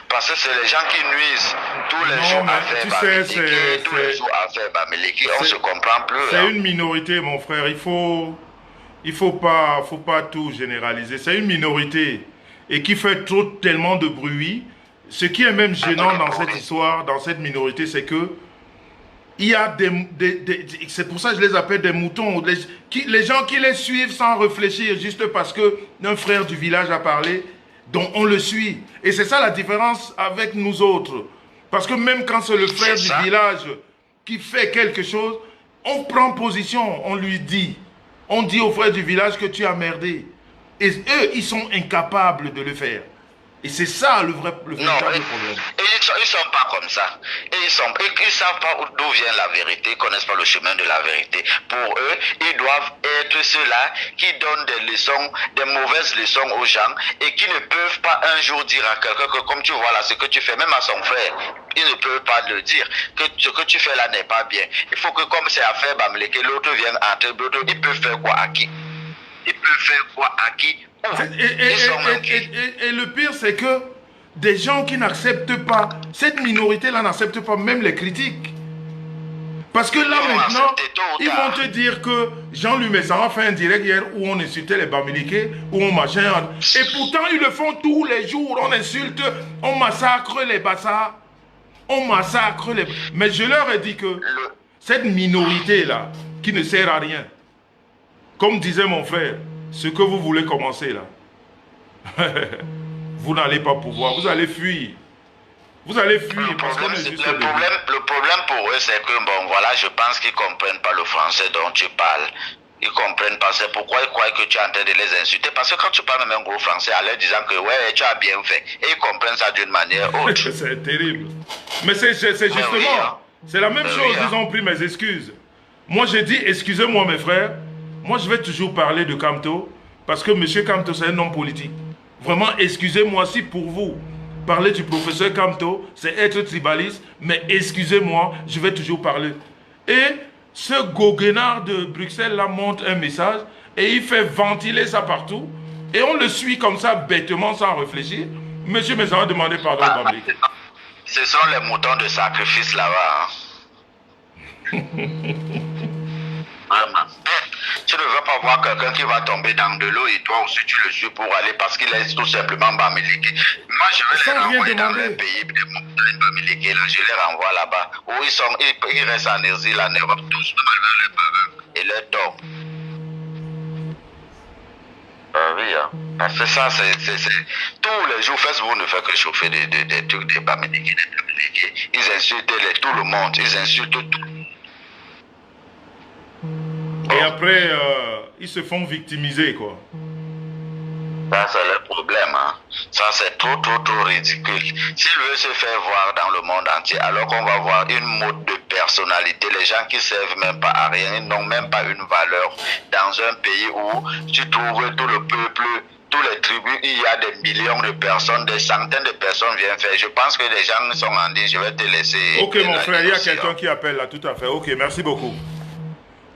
Parce que c'est les gens qui nuisent tous les jours à faire Bamileke, tous les jours à faire Bamileke. On ne se comprend plus. C'est une minorité, mon frère. Il faut pas tout généraliser. C'est une minorité et qui fait tellement de bruit. Ce qui est même gênant dans cette histoire, dans cette minorité, c'est que il y a c'est pour ça que je les appelle des moutons. Les gens qui les suivent sans réfléchir, juste parce que un frère du village a parlé, donc on le suit. Et c'est ça la différence avec nous autres. Parce que même quand c'est le frère du village qui fait quelque chose, on prend position, on lui dit. On dit au frère du village que tu as merdé. Et eux, ils sont incapables de le faire. Et c'est ça le véritable problème. Et ils ne sont pas comme ça. Et ils ne savent pas d'où vient la vérité, ils ne connaissent pas le chemin de la vérité. Pour eux, ils doivent être ceux-là qui donnent des leçons, des mauvaises leçons aux gens et qui ne peuvent pas un jour dire à quelqu'un que comme tu vois là, ce que tu fais, même à son frère, ils ne peuvent pas le dire, que ce que tu fais là n'est pas bien. Il faut que comme c'est affaire Bamileke, l'autre vienne entrer, ils peuvent faire quoi à qui? Ils peuvent faire quoi à qui? Et le pire, c'est que des gens qui n'acceptent pas, cette minorité-là n'accepte pas même les critiques. Parce que là maintenant, ils vont te dire que Jean-Louis Messara a fait un direct hier où on insultait les Bamileke, où on machin. Et pourtant, ils le font tous les jours. On insulte, on massacre les Bassas. On massacre les... Mais je leur ai dit que cette minorité-là, qui ne sert à rien, comme disait mon frère, ce que vous voulez commencer là, vous n'allez pas pouvoir, vous allez fuir. Vous allez fuir parce qu'on est juste au début. Le problème pour eux, c'est que, bon, voilà, je pense qu'ils ne comprennent pas le français dont tu parles. Ils ne comprennent pas. C'est pourquoi ils croient que tu es en train de les insulter. Parce que quand tu parles même un gros français, en leur disant que, ouais, tu as bien fait. Et ils comprennent ça d'une manière autre. C'est terrible. Mais c'est justement, oui, hein. c'est la même chose. Oui, ils ont pris mes excuses. Moi, j'ai dit, excusez-moi mes frères. Moi, je vais toujours parler de Kamto. Parce que M. Kamto, c'est un homme politique. Vraiment, excusez-moi si pour vous, parler du professeur Kamto, c'est être tribaliste, mais excusez-moi, je vais toujours parler. Et ce goguenard de Bruxelles là monte un message et il fait ventiler ça partout. Et on le suit comme ça, bêtement, sans réfléchir. Monsieur Mézard a demandé pardon à Bambi. Ce sont les moutons de sacrifice là-bas. Hein. Vraiment. Tu ne veux pas voir quelqu'un qui va tomber dans de l'eau et toi aussi tu le suis pour aller parce qu'il est tout simplement Bamileke. Moi je vais les renvoyer dans le pays des montagnes Bamileke, là je les renvoie là-bas. Où ils restent en exil en Europe, tous malgré le peuple et leur tort. Oui, hein. Parce que ça, c'est... Tous les jours, Facebook ne fait que chauffer des trucs des Bamileke, des Bamileke. Ils insultent tout le monde, ils insultent tout le monde. Et après, ils se font victimiser, quoi. Ça, c'est le problème. Hein. Ça, c'est trop ridicule. S'il veut se faire voir dans le monde entier, alors qu'on va voir une mode de personnalité, les gens qui ne servent même pas à rien, ils n'ont même pas une valeur. Dans un pays où tu trouves tout le peuple, tous les tribus, il y a des millions de personnes, des centaines de personnes viennent faire. Je pense que les gens sont en ligne, je vais te laisser. Ok, mon frère, il y a quelqu'un qui appelle là, tout à fait. Ok, merci beaucoup.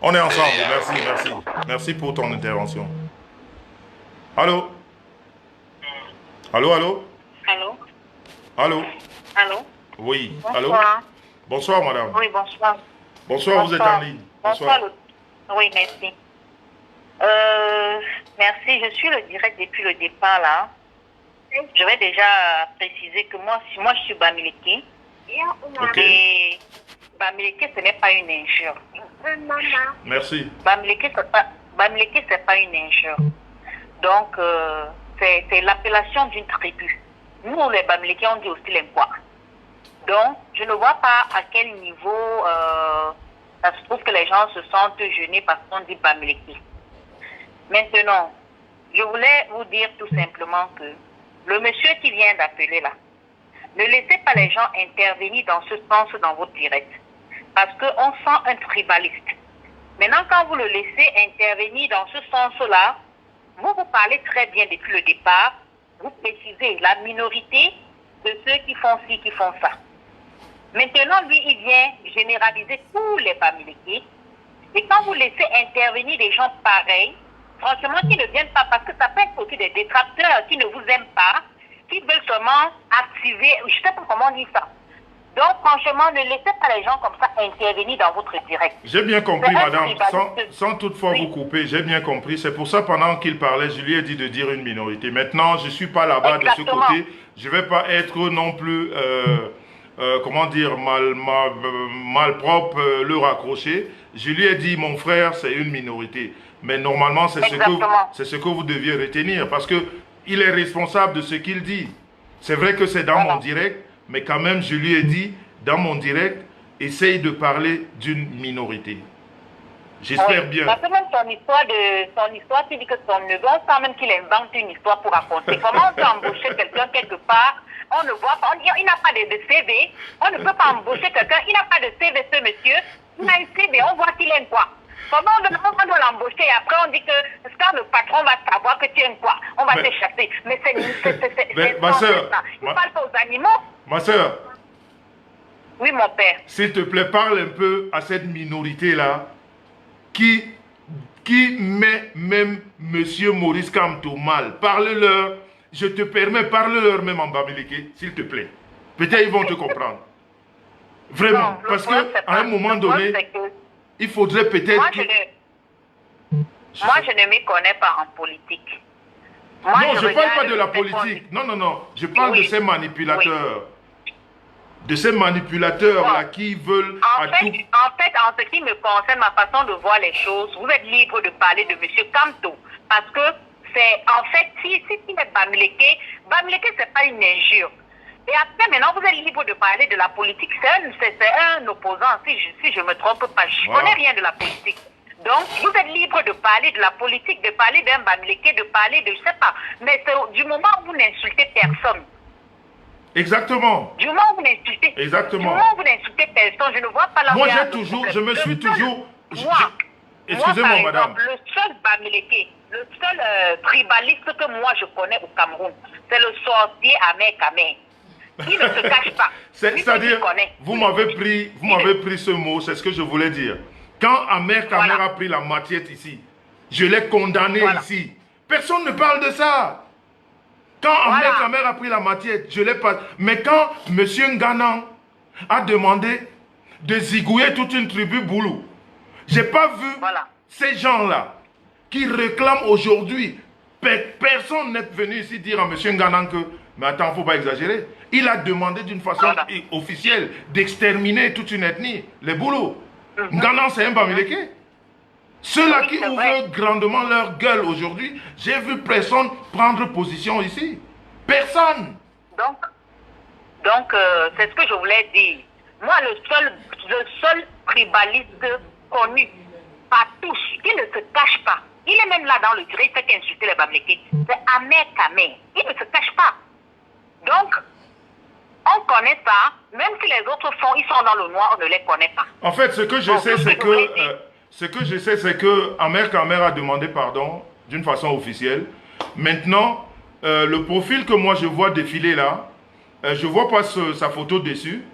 On est ensemble, merci. Merci pour ton intervention. Allô? Allô? Oui, bonsoir. allô? Bonsoir, madame. Oui, bonsoir. Bonsoir, vous êtes en ligne. Bonsoir. Oui, merci. Merci, je suis le direct depuis le départ là. Je vais déjà préciser que moi je suis Bamileke. Ok. Et Bamileke, ce n'est pas une injure. Merci. Bamileke, c'est pas une injure. Donc, c'est l'appellation d'une tribu. Nous, les Bamileke, on dit aussi l'Empois. Donc, je ne vois pas à quel niveau ça se trouve que les gens se sentent gênés parce qu'on dit Bamileke. Maintenant, je voulais vous dire tout simplement que le monsieur qui vient d'appeler là, ne laissez pas les gens intervenir dans ce sens dans votre direct. Parce qu'on sent un tribaliste. Maintenant, quand vous le laissez intervenir dans ce sens-là, vous parlez très bien depuis le départ, vous précisez la minorité de ceux qui font ci, qui font ça. Maintenant, lui, il vient généraliser tous les Bamileke. Et quand vous laissez intervenir des gens pareils, franchement, qui ne viennent pas, parce que ça peut être aussi des détracteurs qui ne vous aiment pas, qui veulent seulement activer, je ne sais pas comment dire ça. Donc, franchement, ne laissez pas les gens comme ça intervenir dans votre direct. J'ai bien compris, madame, sans toutefois vous couper, j'ai bien compris. C'est pour ça, pendant qu'il parlait, je lui ai dit de dire une minorité. Maintenant, je ne suis pas là-bas de ce côté. Je ne vais pas être non plus, comment dire, mal propre, le raccrocher. Je lui ai dit, mon frère, c'est une minorité. Mais normalement, c'est ce que vous deviez retenir. Parce qu'il est responsable de ce qu'il dit. C'est vrai que c'est dans mon direct. Mais quand même, je lui ai dit, dans mon direct, essaye de parler d'une minorité. J'espère bien. Parce que même son histoire, tu dis que son neveu, on sent même qu'il invente une histoire pour raconter. Comment on peut embaucher quelqu'un quelque part? On ne voit pas, il n'a pas de CV. On ne peut pas embaucher quelqu'un, il n'a pas de CV, ce monsieur. Il a un CV, on voit qu'il aime quoi. Comment on doit l'embaucher et après on dit que quand le patron va savoir que tu aimes quoi, on va te chasser. Mais c'est ma soeur, il parle pas aux animaux. Ma soeur. Oui, mon père. S'il te plaît, parle un peu à cette minorité-là qui met même Monsieur Maurice Kamto mal. Parle-leur, je te permets, parle-leur même en Bamileke, s'il te plaît. Peut-être ils vont te comprendre. Vraiment, non, parce qu'à un moment donné, il faudrait peut-être... Moi, je ne m'y connais pas en politique. Moi, non, je ne parle pas de la politique. Non. Je parle de ces manipulateurs. Oui. De ces manipulateurs-là qui veulent... En fait, en ce qui me concerne, ma façon de voir les choses, vous êtes libre de parler de M. Kamto. Parce que c'est, en fait, si il est Bamileke, c'est pas une injure. Et après, maintenant, vous êtes libre de parler de la politique. C'est un opposant, si je me trompe pas. Je connais rien de la politique. Donc, vous êtes libre de parler de la politique, de parler d'un Bamileke, de parler de, je sais pas. Mais du moment où vous n'insultez personne. Exactement. Du moment où vous n'insultez, Exactement. Du moment où vous n'insultez personne, je ne vois pas la Moi, je me suis toujours... Excusez-moi, madame. Le seul Bamileke, le seul tribaliste que moi je connais au Cameroun, c'est le sorcier Ahmed Kamé. Il ne se cache pas. C'est-à-dire, vous m'avez pris ce mot, c'est ce que je voulais dire. Quand Ahmed Kamé a pris la matiette ici, je l'ai condamné ici. Personne ne parle de ça. Quand Ahmed Kamé a pris la matiette, je l'ai pas. Mais quand M. Nganan a demandé de zigouiller toute une tribu Boulou, j'ai pas vu ces gens-là qui réclament aujourd'hui. Personne n'est venu ici dire à M. Nganan que, mais attends, il ne faut pas exagérer. Il a demandé d'une façon officielle d'exterminer toute une ethnie, les Boulous. Nganan, c'est un Bamileke. Ceux-là qui ouvrent grandement leur gueule aujourd'hui, j'ai vu personne prendre position ici. Personne. Donc c'est ce que je voulais dire. Moi, le seul tribaliste connu par tous, qui ne se cache pas, il est même là dans le direct, il fait qu'insulter les Bamileke, c'est Ahmed Kamé. Il ne se cache pas. Donc, on connaît ça, même si les autres font, ils sont dans le noir, on ne les connaît pas. En fait, ce que je sais, c'est que Ahmed Kamé a demandé pardon d'une façon officielle. Maintenant, le profil que moi je vois défiler là, je ne vois pas sa photo dessus.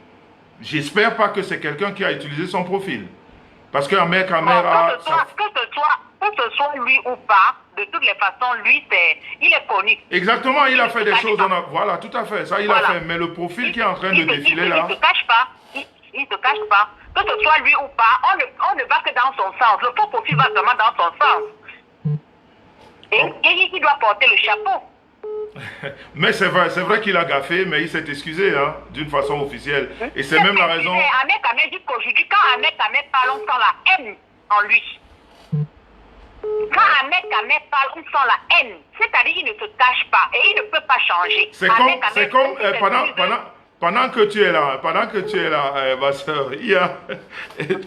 J'espère pas que c'est quelqu'un qui a utilisé son profil. Parce que Ahmed Kamé a... Que ce soit lui ou pas, de toutes les façons, lui, il est connu. Exactement, il a fait des choses. Voilà, tout à fait, ça il a fait. Mais le profil qui est en train de défiler là... Il ne se cache pas. Il ne se cache pas. Que ce soit lui ou pas, on ne va que dans son sens. Le faux profil va seulement dans son sens. Et il doit porter le chapeau. Mais c'est vrai qu'il a gaffé, mais il s'est excusé hein, d'une façon officielle. Et c'est même la raison... Ahmed Kamé dit qu'aujourd'hui, quand Ahmed Kamé parle, on sent la haine en lui. Quand Ahmed Kamé parle, on sent la haine. C'est-à-dire qu'il ne se cache pas et il ne peut pas changer. C'est comme pendant que tu es là, ma soeur, il y a,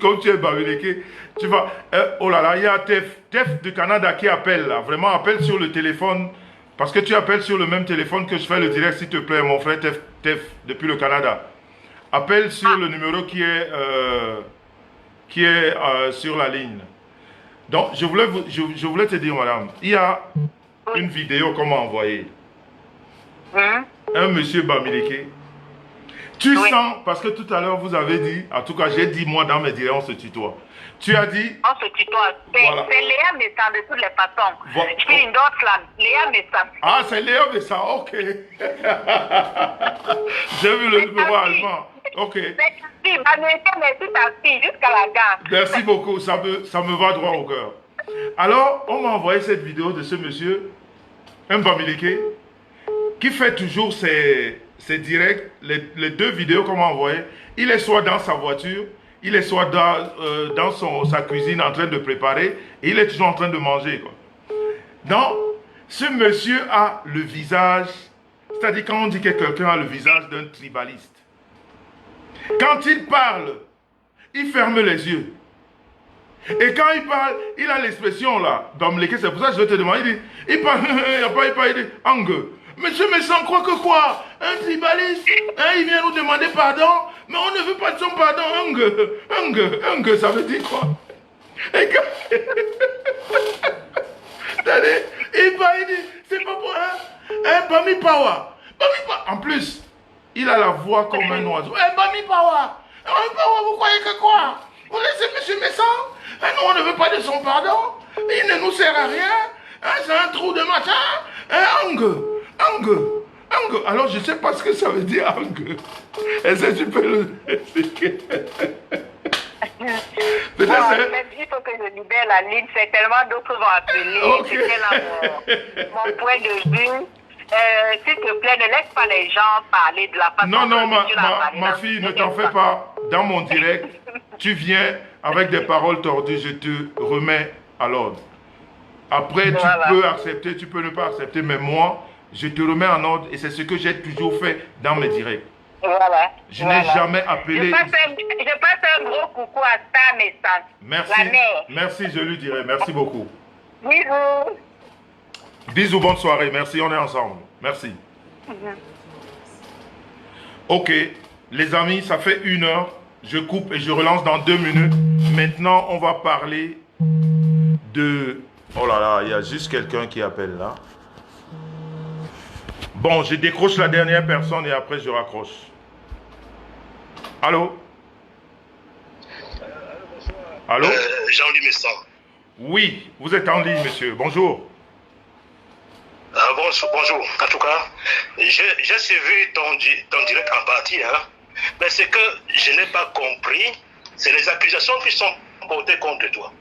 comme tu es Bamileke, tu vas, oh là là, il y a Tef du Canada qui appelle là, vraiment appelle sur le téléphone, parce que tu appelles sur le même téléphone que je fais le direct, s'il te plaît, mon frère Tef, depuis le Canada. Appelle sur le numéro qui est sur la ligne. Donc, je voulais te dire, madame, il y a une vidéo qu'on m'a envoyée. Un monsieur Bamileke. Tu sens, parce que tout à l'heure, vous avez dit, en tout cas, j'ai dit, moi, dans mes directs, on se tutoie. Tu as dit... On se tutoie. C'est Léa Messan de toutes les façons. Je fais une autre flamme. Léa Messan. Ah, c'est Léa Messan, ok. J'ai vu le numéro allemand. Ok. Merci ta fille, jusqu'à la gare. Merci beaucoup, ça me va droit au cœur. Alors, on m'a envoyé cette vidéo de ce monsieur, un Bamileke, qui fait toujours ses directs, les deux vidéos qu'on m'a envoyées. Il est soit dans sa voiture, il est soit dans sa cuisine en train de préparer, et il est toujours en train de manger, quoi. Donc, ce monsieur a le visage, c'est-à-dire quand on dit que quelqu'un a le visage d'un tribaliste. Quand il parle, il ferme les yeux. Et quand il parle, il a l'expression là, Bamileke, c'est pour ça que je vais te demander, il parle, il dit, Angue. Monsieur Messan croit que quoi? Un tribaliste, il vient nous demander pardon, mais on ne veut pas de son pardon, Angue, ça veut dire quoi? Et quand... il parle, il dit, c'est pas pour Bami Power. En plus, il a la voix comme un oiseau. Bami Power, vous croyez que quoi? Vous laissez monsieur Messan? Nous, on ne veut pas de son pardon. Il ne nous sert à rien. C'est un trou de machin. Angue. Alors, je ne sais pas ce que ça veut dire, Angue. Est-ce que tu peux le expliquer? Il faut que je libère la ligne. C'est tellement d'autres vont appeler. Okay. C'était là mon point de vue. S'il te plaît, ne laisse pas les gens parler de la façon non, ma fille, ne t'en fais pas. Dans mon direct, tu viens avec des paroles tordues, je te remets à l'ordre. Après, Voilà. tu peux accepter, tu peux ne pas accepter, mais moi, je te remets en ordre et c'est ce que j'ai toujours fait dans mes directs. Voilà. Je n'ai jamais Je appelé. passe un gros coucou à ta naissance. Merci, La mère. merci, je lui dirai. Merci beaucoup. Bisous. Bisous, bonne soirée. Merci, on est ensemble. Merci. Ok, les amis, ça fait 1 heure. Je coupe et je relance dans 2 minutes. Maintenant, on va parler de... Oh là là, il y a juste quelqu'un qui appelle là. Bon, je décroche la dernière personne et après je raccroche. Allô? Allô? Jean-Louis Messan. Oui, vous êtes en ligne, monsieur. Bonjour. Bonjour. En tout cas, j'ai suivi ton direct en partie. Hein. Mais ce que je n'ai pas compris, c'est les accusations qui sont portées contre toi.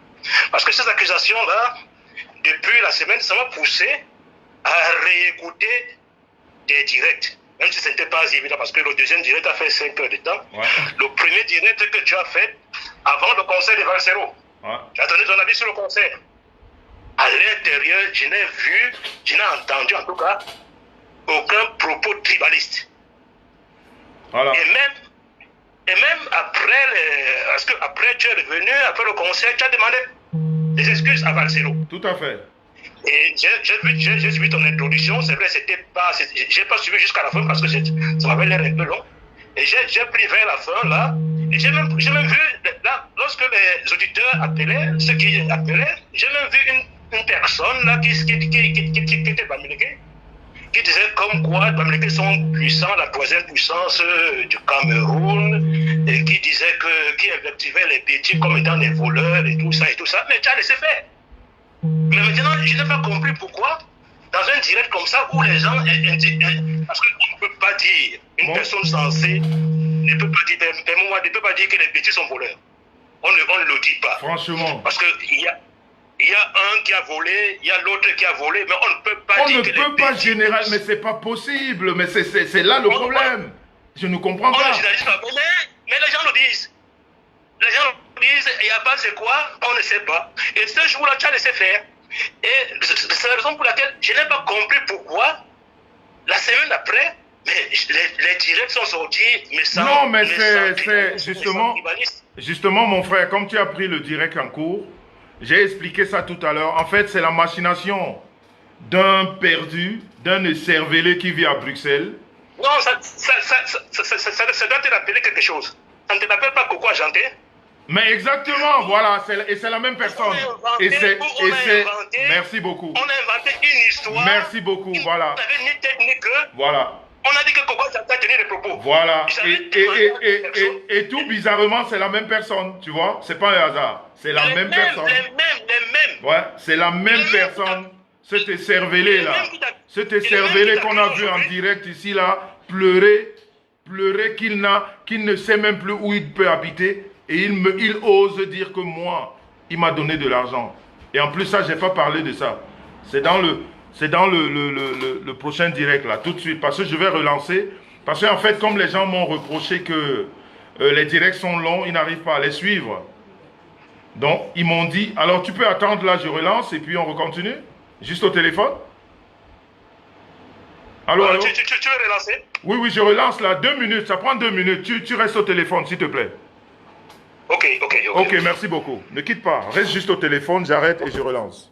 Parce que ces accusations-là, depuis la semaine, ça m'a poussé à réécouter des directs. Même si ce n'était pas évident, parce que le deuxième direct a fait 5 heures de temps. Ouais. Le premier direct que tu as fait avant le concert de Valsero, tu as donné ton avis sur le concert. À l'intérieur, je n'ai entendu en tout cas aucun propos tribaliste. Voilà. Et même après, parce que après tu es revenu, après le concert, tu as demandé des excuses à Valsero. Tout à fait. Et j'ai suivi ton introduction, c'est vrai, j'ai pas suivi jusqu'à la fin parce que ça m'avait l'air un peu long. Et j'ai pris vers la fin là, et j'ai même vu, là, lorsque les auditeurs appelaient, ceux qui appelaient, j'ai même vu une personne là qui était Bamileke, qui disait comme quoi les Bamileke sont puissants, la 3e puissance du Cameroun, et qui disait qui invectivait les petits comme étant des voleurs et tout ça, mais tu as laissé faire. Mais maintenant, je n'ai pas compris pourquoi, dans un direct comme ça, où les gens... Parce qu'on ne peut pas dire, une personne sensée ne peut pas dire, ne peut pas dire que les petits sont voleurs. On ne le dit pas. Franchement. Parce qu'il y a un qui a volé, il y a l'autre qui a volé, mais on ne peut pas dire que les petits... On ne peut pas généraliser, mais c'est pas possible. Mais c'est là le problème. Je ne comprends pas. On ne généralise pas, mais les gens le disent. Les gens disent, il n'y a pas c'est quoi, on ne sait pas. Et ce jour-là, tu as laissé faire. Et c'est la raison pour laquelle je n'ai pas compris pourquoi, la semaine après, mais les directs sont sortis, mais sans... Non, mais c'est justement, mon frère, comme tu as pris le direct en cours, j'ai expliqué ça tout à l'heure. En fait, c'est la machination d'un perdu, d'un écervelé qui vit à Bruxelles. Non, ça doit te rappeler quelque chose. Ça ne te rappelle pas Coco Argenté? Mais exactement, voilà, et c'est la même personne. Merci beaucoup. On a inventé une histoire. Merci beaucoup, voilà. On n'avait ni technique. Voilà. On a dit que Coco Argenté tenait les propos. Voilà. Et tout bizarrement, c'est la même personne, tu vois. C'est pas un hasard. C'est la même personne. Les mêmes. Ouais, c'est la même personne. Cet écervelé là. Cet écervelé qu'on a vu en direct ici là, pleurer qu'il ne sait même plus où il peut habiter. Et il ose dire que moi, il m'a donné de l'argent. Et en plus, ça, je n'ai pas parlé de ça. C'est dans le prochain direct, là, tout de suite. Parce que je vais relancer. Parce qu'en fait, comme les gens m'ont reproché que les directs sont longs, ils n'arrivent pas à les suivre. Donc, ils m'ont dit, alors tu peux attendre, là, je relance, et puis on recontinue. Juste au téléphone. Allô, allô? Tu veux relancer? Oui, je relance, là, 2 minutes. Ça prend 2 minutes. Tu restes au téléphone, s'il te plaît. Ok, merci beaucoup. Ne quitte pas. Reste juste au téléphone, j'arrête et je relance.